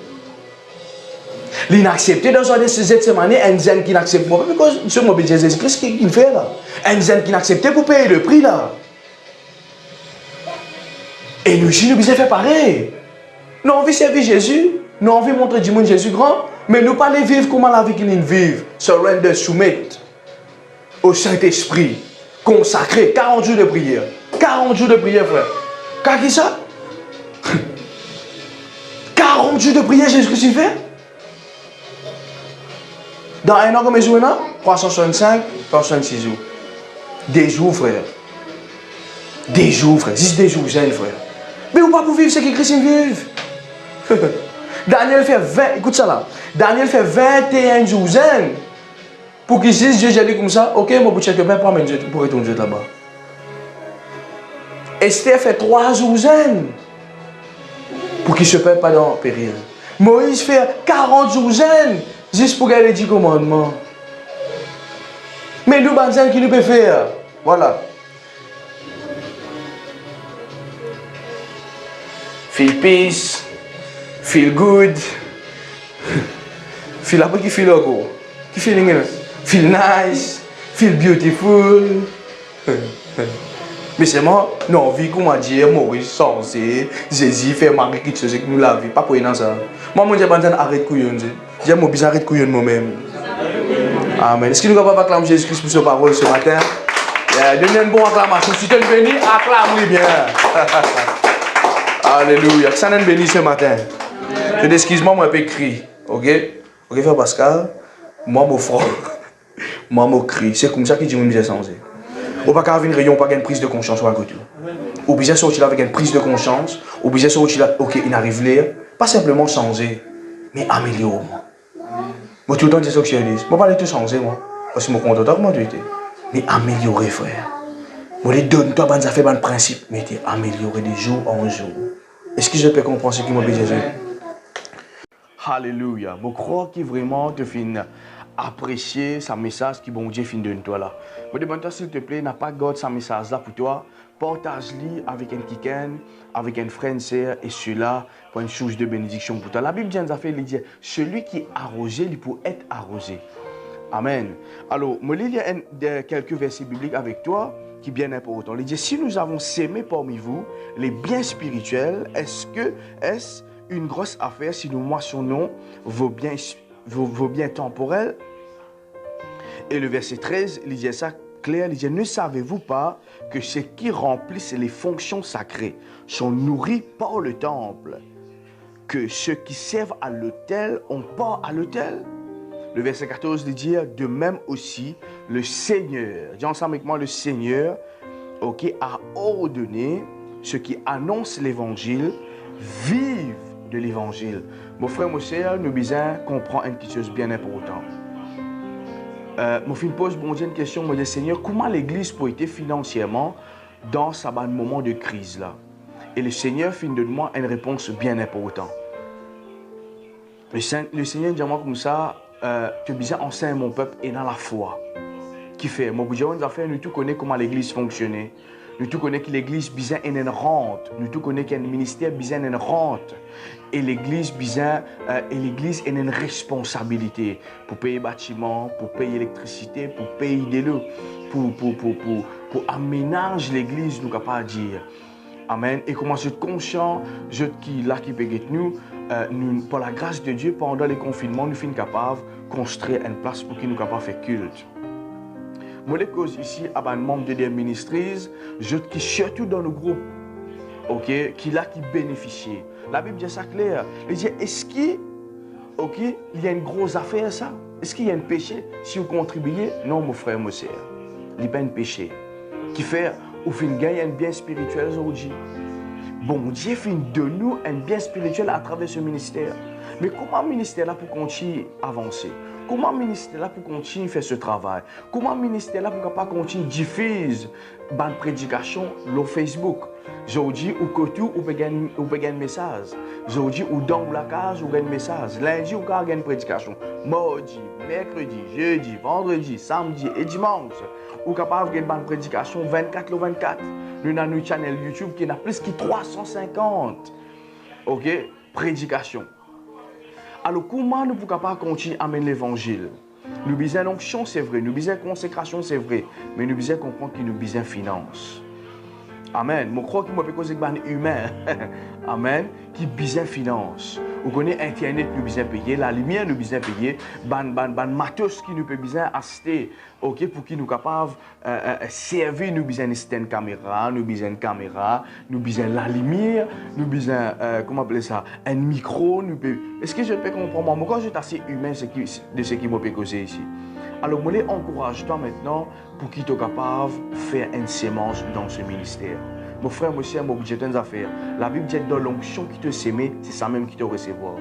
Il a accepté dans un des semaines, un zen qui n'accepte pas. Parce que c'est moi, Jésus-Christ, qu'il fait là. Un zen qui n'a accepté pour payer le prix là. Et nous, nous avons fait pareil. Nous avons envie de servir Jésus, nous avons envie de montrer du monde Jésus grand, mais nous ne pas vivre comment la vie qu'il vit. Surrender, soumettre au Saint-Esprit, consacré, 40 jours de prière. 40 jours de prière, frère. Qu'est-ce que ça? 40 jours de prière, Jésus-Christ fait? Dans un an, combien de jours? 365, 366 jours. Des jours, frère. Des jours, frère. 10 des jours, frère. Mais vous pas pour vivre ce que Christ vive. Daniel fait 20, écoute ça là. Daniel fait 21 jours zen. Pour qu'il dise Dieu, j'ai dit comme ça, ok, moi pour checker, pas mais Dieu pour retourner là-bas. Esther fait 3 jours zen. Pour qu'il ne se perde pas dans le péril. Moïse fait 40 jours zen. Juste pour garder les 10 commandements. Mais nous, zen qui nous peut faire. Voilà. Feel peace, feel good, feel après qui feel encore, qui feeling feel nice, feel beautiful. Mais c'est moi, non, vie comme on dit, Maurice, censé, Jésus fait marquer quelque chose que nous la vie, pas pour rien ça. Moi, je dis arrête couillon, j'ai mon bizarre arrête couillon moi-même. Amen. Est-ce que nous avons pas acclamer Jésus-Christ pour sa parole ce matin? Donnez une bonne acclamation. Si tu es venu, acclame-lui bien. Alléluia. Que ça nous bénisse ce matin. Je t'excuse-moi, moi, un peu cri. Ok? Ok, frère Pascal. Moi, mon frère. Moi, mon cri. C'est comme ça qu'il dit, moi, je changé. Ou pas qu'à venir rayon, pas une prise de conscience ou un côté. Ou bien sortir avec une prise de conscience. Ou bien sortir là, ok, il arrive là. Pas simplement changer, mais améliorer. Moi, tout le temps, c'est ça que je dis. Moi, pas tout changer, moi. Parce que je suis content comment tu étais. Mais améliorer, frère. Moi, les donne-toi, ça fait un principe. Mais tu améliorer de jour en jour. Est-ce que je peux comprendre ce qui m'a dit Jésus? Alléluia. Je crois qu'il vraiment te fait apprécier ce message qui bon Dieu fin de toi là. Je demande s'il te plaît, n'a pas gardé ce message là pour toi. Partage-le avec un quelqu'un, avec un frère, et cela pour une source de bénédiction pour toi. La Bible nous dit, celui qui est arrosé, il peut être arrosé. Amen. Alors, je vais lire quelques versets bibliques avec toi qui est bien important. Il dit, si nous avons sémé parmi vous les biens spirituels, est-ce une grosse affaire si nous moissonnons vos biens temporels? Et le verset 13, il dit ça clair, il dit, ne savez-vous pas que ceux qui remplissent les fonctions sacrées sont nourris par le temple, que ceux qui servent à l'autel ont part à l'autel? Le verset 14 dit, de même aussi, le Seigneur, dis ensemble avec moi, le Seigneur, ok, a ordonné ceux qui annoncent l'évangile, vivent de l'évangile. Mon frère, mon sœur, nous besoin comprendre une chose bien importante. Mon fils pose bon Dieu une question, moi dis Seigneur, comment l'église peut être financièrement dans ce moment de crise là? Et le Seigneur finit de moi une réponse bien importante. Le Seigneur dit à moi comme ça, tu bien enseigne mon peuple et dans la foi. Qui fait, moi, nous affaires, nous tous connaissons comment l'église fonctionne. Nous tous connaissons que l'église bien est une rente. Nous tous connaissons qu'il y a un ministère bien une rente. Et l'église bien, est une responsabilité pour payer bâtiment, pour payer électricité, pour payer de l'eau, pour aménager l'église, nous capable dire. Amen. Et comment je suis conscient, je qui là qui peut nous, par la grâce de Dieu, pendant les confinements, nous sommes capables de construire une place pour qu'ils nous capables de faire culte. Moi, les causes ici, à un membre de des ministries, je qui surtout dans le groupe, ok, qui là qui bénéficie. La Bible dit ça clair. Elle dit, est-ce qu'il y a une grosse affaire ça? Est-ce qu'il y a un péché si vous contribuez? Non, mon frère, mon sœur. Il n'y a pas un péché. Qui fait, au fin de gagner un bien spirituel aujourd'hui. Bon Dieu fait de nous un bien spirituel à travers ce ministère. Mais comment le ministère là pour continuer à avancer? Comment le ministère là pour continuer à faire ce travail? Comment le ministère là pour pas continuer à diffuser une prédication sur Facebook? Je vous dis, ou que tout, ou peut gagner un message. Je vous dis, ou dans la case, ou gagne un message. Lundi, ou gagne une prédication. Mardi, mercredi, jeudi, vendredi, samedi et dimanche. Ou capable de gagner une prédication 24 le 24. Nous avons une chaîne YouTube qui a plus que 350 prédications. Alors, comment nous pouvons pas continuer à amener l'évangile? Nous besoin d'onction, c'est vrai. Nous besoin de consécration, c'est vrai. Mais nous besoin comprendre qu'il nous besoin de finance. Amen. Je crois qu'il m'a fait causer que humain. Amen. Qui besoin de finance. Vous connaissez Internet, nous besoin payer. La lumière, nous besoin payer. Ban matos qui nous peut besoin acheter. Ok, pour qui nous capable servir, nous besoin une caméra, nous besoin une caméra, nous besoin la lumière, nous besoin comment appeler ça, un micro. Est-ce que je peux comprendre? Moi, quand je suis assez humain, de ce qui m'a fait causer ici. Alors, moi, encourage-toi maintenant pour qu'il soit capable de faire une sémence dans ce ministère. Mon frère, mon soeur, mon budget des affaires. La Bible dit dans l'onction qui te sème, c'est ça même qui te recevoir.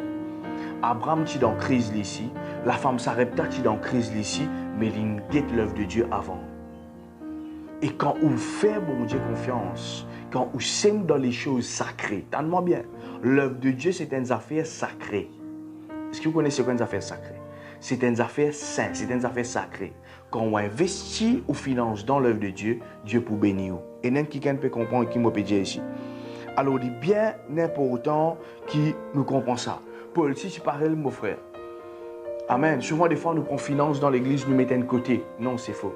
Abraham, tu es dans la crise ici. La femme Sarepta, tu es dans la crise ici. Mais il guette l'œuvre de Dieu avant. Et quand on fait, bon Dieu, confiance, quand on sème dans les choses sacrées, tellement bien, l'œuvre de Dieu, c'est une affaire sacrée. Est-ce que vous connaissez quoi une affaire sacrée? C'est une affaire sainte, c'est une affaire sacrée. Quand on investit ou finance dans l'œuvre de Dieu, Dieu peut bénir. Et n'importe qui peut comprendre qui m'a dit ici. Alors, il est bien important qui nous comprend ça. Paul, si tu parles, mon frère. Amen. Souvent, des fois, nous prenons finance dans l'église, nous mettons de côté. Non, c'est faux.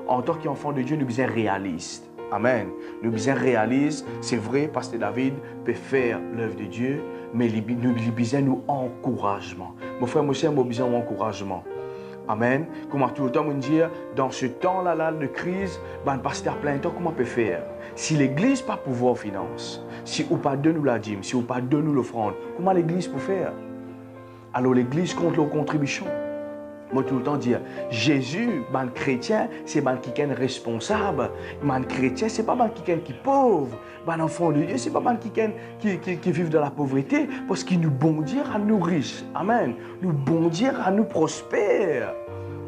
En tant qu'enfant de Dieu, nous sommes réalistes. Amen. Nous sommes réalistes. C'est vrai, Pasteur David peut faire l'œuvre de Dieu, mais nous avons nous encouragement. Mon frère, mon soeur, nous avons encouragement. Amen. Comment tout le temps me dire, dans ce temps-là de crise, ben, pasteur plein temps, comment on peut faire? Si l'église pas pouvoir finance, si ou pas de nous la dîme, si ou pas de nous l'offrande, comment l'église peut faire? Alors l'église compte leurs contributions. Moi tout le temps dire, Jésus, ben chrétien, c'est ben qui est responsable. Ben chrétien, c'est pas ben qui est pauvre. Ben enfant de Dieu, c'est pas ben qui vivent dans la pauvreté, parce qu'il nous bon dire à nous riches. Amen. Nous bon dire à nous prospères.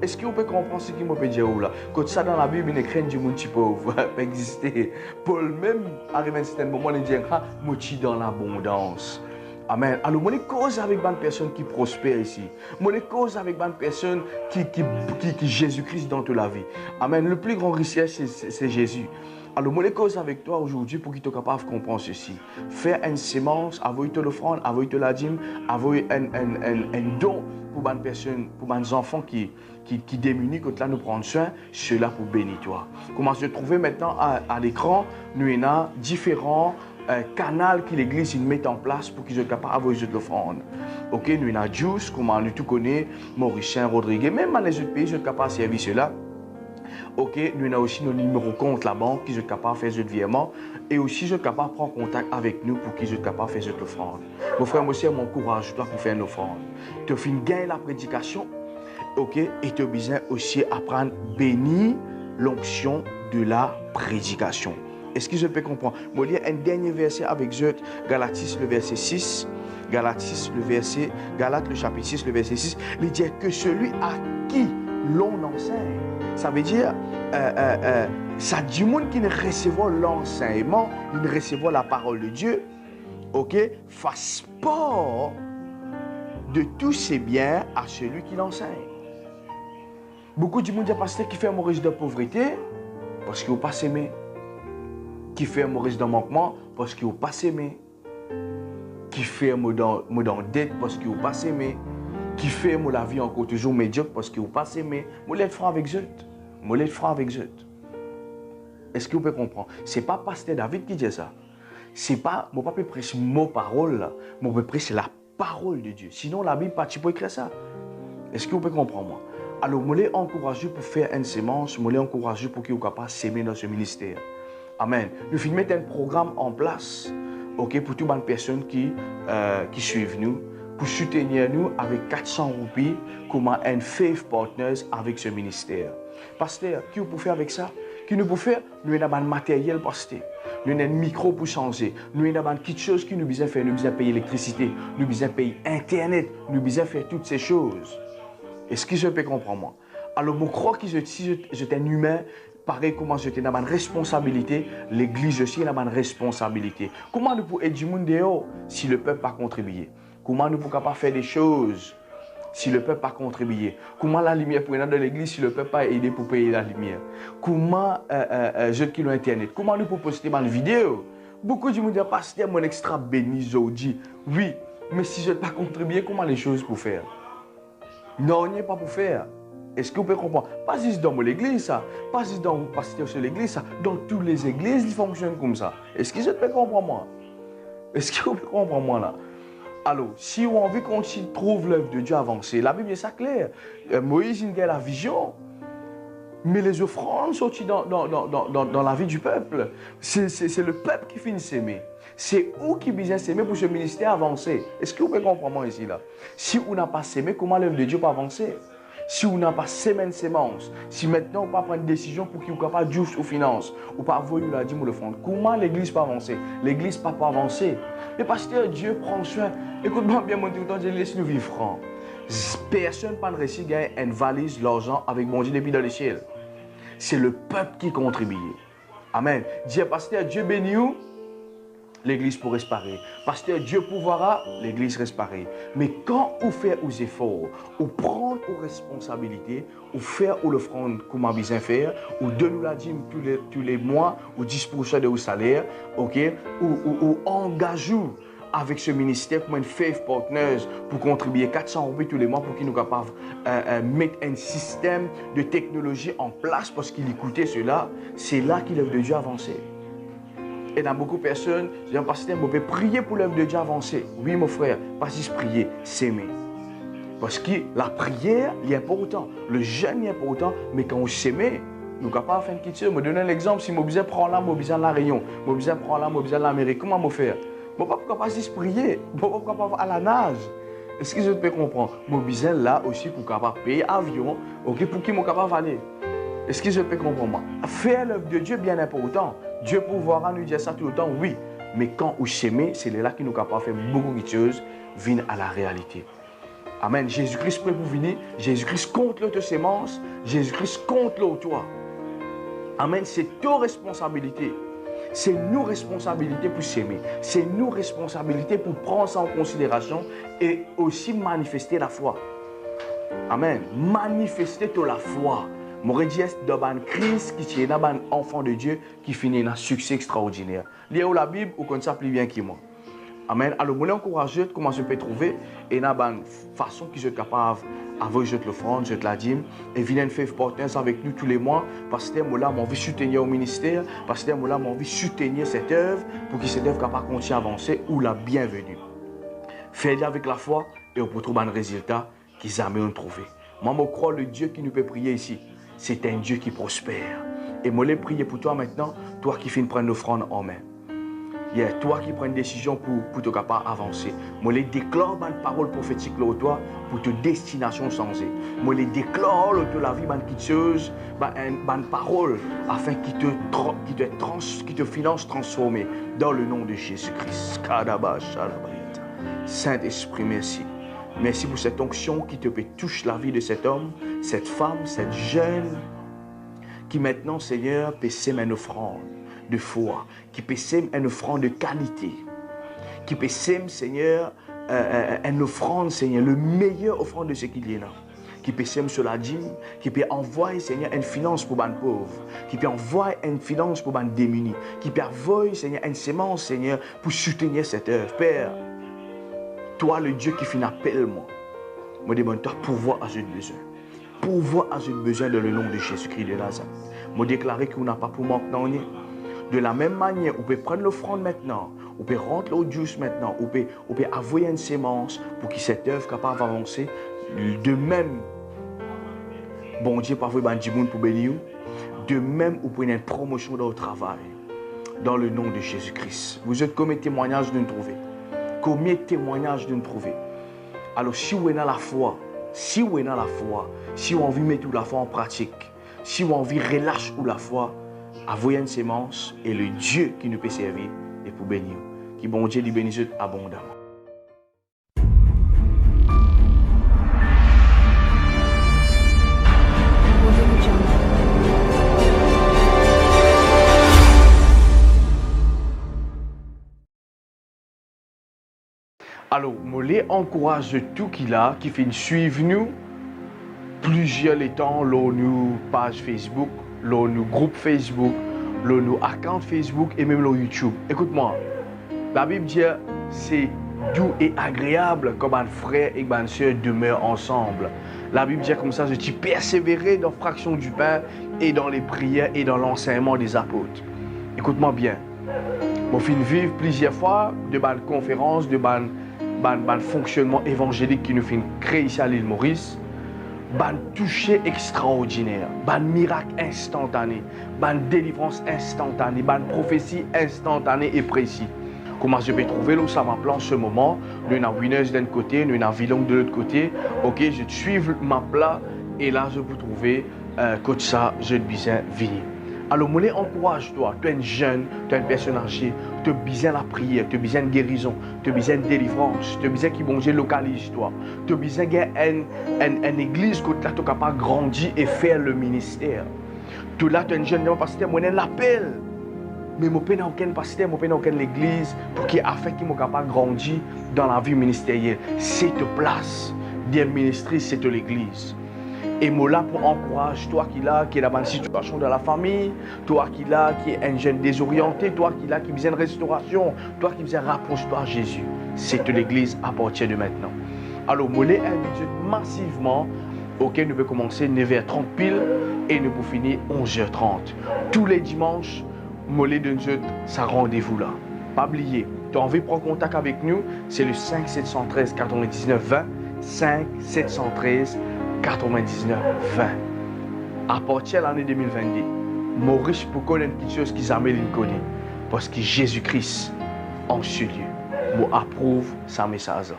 Est-ce que vous pouvez comprendre ce qu'il m'a dire là? Quand ça dans la Bible, il écrit du monde pauvre, peut exister. Paul même arrive à un certain moment, il dit, ah, moi je suis dans l'abondance. Amen. Alors, moi, je cause avec une personne qui prospère ici. Moi, je cause avec une personne qui Jésus-Christ dans toute la vie. Amen. Le plus grand richesse, c'est Jésus. Alors, moi, je cause avec toi aujourd'hui pour qu'il soit capable de comprendre ceci. Faire une sémence, avoir l'offrande, avoir la dîme, avoir un don pour une personne, pour des enfants qui démunis, quand là nous prendre soin, cela pour bénir toi. Comment se trouver maintenant à l'écran, nous avons différents canal que l'église met en place pour qu'ils soient capables de l'offrande. Ok, nous avons Juice, comment nous tous connaissons, Mauricien, Rodriguez, même dans les autres pays, ils sont capables de servir cela. Ok, nous avons aussi nos numéros compte la banque qui sont capables de faire ce virement et aussi ils sont capables de prendre contact avec nous pour qu'ils soient capables de faire cette offrande. Mon frère, moi aussi, m'encourage toi pour faire une offrande. Tu as gagner la prédication, ok, et tu as besoin aussi apprendre à bénir l'onction de la prédication. Est-ce que je peux comprendre? Je vais lire un dernier verset avec eux, Galates le verset 6. Galates le chapitre 6, le verset 6. Il dit que celui à qui l'on enseigne Ça veut dire, ça dit monde qui ne recevra l'enseignement, qui ne recevra la parole de Dieu, ok, fasse part de tous ses biens à celui qui l'enseigne. Beaucoup de monde disent, pasteur, qui fait un risque de pauvreté parce qu'il n'a pas aimé. Qui fait un risque de manquement parce qu'il n'a pas aimé. Qui fait un mot dans dette parce qu'il n'a pas aimé. Qui fait la vie encore toujours médiocre parce qu'il n'a pas aimé. Moi, je suis franc avec eux. Moi, je suis franc avec eux. Est-ce que vous pouvez comprendre? Ce n'est pas pasteur David qui dit ça. C'est pas, moi, pas prêcher mot parole là. Moi, je prêcher la parole de Dieu. Sinon, la Bible, tu peux écrire ça. Est-ce que vous pouvez comprendre moi? Alors, moi, je encourage pour faire une sémence. Moi, je encourage pour qu'il soit capable de s'aimer dans ce ministère. Amen. Nous finissons mettre un programme en place, ok, pour toutes les personnes qui suivent nous, pour soutenir nous avec 400 roupies comme un faith partners avec ce ministère. Pasteur, qui vous pouvez faire avec ça? Qui nous peut faire? Nous avons un matériel, pasteur. Nous avons un micro pour changer. Nous avons quelque chose qui nous besoin faire. Nous besoin payer l'électricité. Nous besoin payer Internet. Nous besoin faire toutes ces choses. Est-ce que je peux comprendre moi? Alors, je crois que si j'étais un humain, pareil, comment j'étais dans une responsabilité, l'Église aussi a une responsabilité. Comment nous pouvons aider du monde dehors si le peuple n'a pas contribué? Comment nous pouvons pas faire des choses si le peuple n'a pas contribué? Comment la lumière pour aller dans l'Église si le peuple n'a pas aidé pour payer la lumière? Comment je qui Internet? Comment nous pouvons poster une vidéo? Beaucoup de gens disent, pasteur, mon extra béni, Zodi. Oui, mais si je n'ai pas contribué, comment les choses pour faire? Non, il n'y a pas pour faire. Est-ce que vous pouvez comprendre? Pas juste dans l'église, ça. Pas juste dans le pasteur sur l'église, ça. Dans toutes les églises, ils fonctionnent comme ça. Est-ce que vous pouvez comprendre moi? Est-ce que vous pouvez comprendre moi là? Alors, si on a envie qu'on trouve l'œuvre de Dieu avancer, la Bible est ça clair. Moïse, il a la vision. Mais les offrandes sont dans la vie du peuple. C'est le peuple qui finit s'aimer. C'est où qui besoin s'aimer pour ce ministère avancer. Est-ce que vous pouvez comprendre moi ici là? Si on n'a pas s'aimé, comment l'œuvre de Dieu peut avancer? Si on n'a pas sémence, si maintenant on ne peut pas prendre une décision pour qu'il n'y ait pas de juste aux finances, ou pas voyer la dîme ou le fond, comment l'église peut avancer? L'église ne peut pas avancer. Mais pasteur, Dieu prend soin. Écoute-moi bien, mon tout le temps, je laisse nous vivre franc. Personne n'a réussi à gagner une valise, l'argent avec mon Dieu depuis dans le ciel. C'est le peuple qui contribue. Amen. Dis, pasteur, Dieu bénit où? L'église pourrait se parer. Pasteur, Dieu pourvoira, l'église reste pareil. Mais quand on fait aux efforts, on prend aux responsabilités, on fait aux offrandes comme on a besoin de faire, on donne la dîme tous les mois, ou 10% de vos salaires, ok? Ou engageons avec ce ministère comme un faith partners pour contribuer 400 € tous les mois pour qu'ils nous capables de mettre un système de technologie en place parce qu'il écoutait cela. C'est là qu'il l'œuvre de Dieu avancer. Et dans beaucoup de personnes, je dis, pasteur, on peut prier pour l'œuvre de Dieu avancer. Oui, mon frère, pas juste prier, s'aimer. Parce que la prière, il est important. Le jeûne est important, mais quand on s'aime, nous sommes capables de faire une question. Je me donne un exemple. Si je besoin prendre là, je besoin de la Réunion, je besoin prendre là, je besoin de l'Amérique, comment je faire? Je ne peux pas juste prier. Je ne peux pas à la nage. Est-ce que je peux comprendre? Je besoin là aussi pour capable payer avion, okay, pour qui je capable d'aller. Est-ce que je peux comprendre? Faire l'œuvre de Dieu est bien important. Dieu pourra nous dire ça tout le temps, oui. Mais quand on s'aime, c'est là qu'il nous capable de faire beaucoup de choses, viennent à la réalité. Amen. Jésus-Christ peut pour venir. Jésus-Christ contre l'autre sémence. Jésus-Christ contre l'autre toi. Amen. C'est ta responsabilité. C'est nos responsabilités pour s'aimer. C'est nos responsabilités pour prendre ça en considération et aussi manifester la foi. Amen. Manifester toute la foi. Moi, je dis dans une crise qui est dans un enfant de Dieu qui finit dans un succès extraordinaire. Lire la Bible, ou comme ça, plus bien que moi. Amen. Alors, je encourage comment je peux trouver et dans une façon qui est capable d'avoir l'offrande, la dîme et venir faire partners avec nous tous les mois parce que moi là, j'ai envie de soutenir au ministère, parce que moi là, j'ai envie de soutenir cette œuvre pour que cette œuvre capable de continuer à avancer ou la bienvenue. Faites-le avec la foi et on peut trouver un résultat qu'ils aiment trouver. Moi, je crois le Dieu qui nous peut prier ici. C'est un Dieu qui prospère. Et moi, je prie pour toi maintenant, toi qui finis de prendre l'offrande en main. Yeah, toi qui prends une décision pour te capable d'avancer. Moi, je déclare une parole prophétique là toi pour ta destination changée. Moi, je déclare de la vie une chose, une parole afin qu'il te finance transformer dans le nom de Jésus-Christ. Saint-Esprit, merci. Merci pour cette onction qui te peut toucher la vie de cet homme, cette femme, cette jeune qui maintenant, Seigneur, peut s'aimer une offrande de foi, qui peut s'aimer une offrande de qualité, qui peut s'aimer, Seigneur, une offrande, Seigneur, le meilleur offrande de ce qu'il y a là. Qui peut s'aimer sur la dîme, qui peut envoyer, Seigneur, une finance pour les pauvres, qui peut envoyer une finance pour les démunis, qui peut envoyer, Seigneur, une sémence, Seigneur, pour soutenir cette œuvre. Père, toi, le Dieu qui finit appelle moi, me demande toi pourvoir à ce besoin. Pourvoir à ce besoin dans le nom de Jésus-Christ de Nazareth. Me déclarer qu'on n'a pas pour manquer. De la même manière, on peut prendre l'offrande maintenant, on peut rentrer l'eau douce maintenant, on peut envoyer une sémence pour que cette œuvre soit capable d'avancer. De même, bon Dieu, pas vous pour bénir. De même, vous prenez une promotion dans le travail. Dans le nom de Jésus-Christ. Vous êtes combien de témoignages de nous trouver? Combien de témoignages de nous trouver? Alors, si vous êtes dans la foi, si vous êtes dans la foi, si vous avez envie de mettre la foi en pratique, si vous avez envie de relâcher la foi, envoyez une sémence et le Dieu qui nous peut servir est pour bénir. Qui bon Dieu lui bénisse abondamment. Alors, je les encourage tout qu'il a, qui fait suivre nous plusieurs temps, nos pages Facebook, nos groupes Facebook, nos accounts Facebook et même nos YouTube. Écoute-moi, la Bible dit c'est doux et agréable comme un frère et une soeur demeurent ensemble. La Bible dit comme ça, je t'y persévérer dans la fraction du pain et dans les prières et dans l'enseignement des apôtres. Écoute-moi bien. Je fin vivre plusieurs fois de bonnes conférences, de bonnes fonctionnement évangélique qui nous fait créer ici à l'île Maurice, ban toucher extraordinaire, ban miracle instantané, ban délivrance instantanée, ban prophétie instantanée et précis. Comment je vais trouver là où ça m'appelle en ce moment? Nous avons Winners d'un côté, nous avons Villon de l'autre côté. Ok, je suis ma plat et là je peux trouver coach ça, je vais venir. Alors, je encourage-toi, tu es un jeune, tu es une personne âgée, tu as besoin de la prière, tu as besoin de guérison, tu as besoin de délivrance, tu as besoin que bon Dieu localise-toi, tu as besoin d'une église que tu es capable de grandir et faire le ministère. Tu là, tu es un jeune, pasteur, moi, je l'appelle. Mais je n'ai aucun pasteur, je n'ai aucune église pour qu'il afin qu'il soit capable de grandir dans la vie ministérielle. C'est ta place. Dire ministère, c'est l'église. Et moi là pour encourager toi qui est dans une situation dans la famille, toi qui est un jeune désorienté, toi qui a besoin de restauration, toi qui besoin de rapproche-toi à Jésus. C'est l'église à partir de maintenant. Alors, moi les invite massivement. Ok, nous pouvons commencer 9h30 pile et nous pouvons finir 11h30. Tous les dimanches, moi les donne ça rendez-vous là. Pas oublier, tu as envie de prendre contact avec nous, c'est le 5 713 99 20, 5 713 99 20. À partir de l'année 2022, Maurice pour connaître quelque chose qu'ils améliorent connaît. Parce que Jésus-Christ, en ce lieu, moi approuve sa message.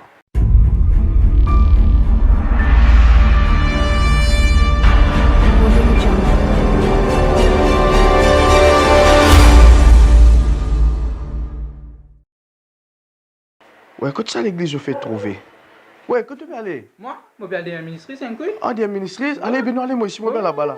Ouais, écoute ça l'église je fais trouver. Ouais, écoute tu peux aller. Moi, je vais aller à un ministère, c'est un coup. Ah, des ministres. Allez, ben allez moi ici, moi là-bas là.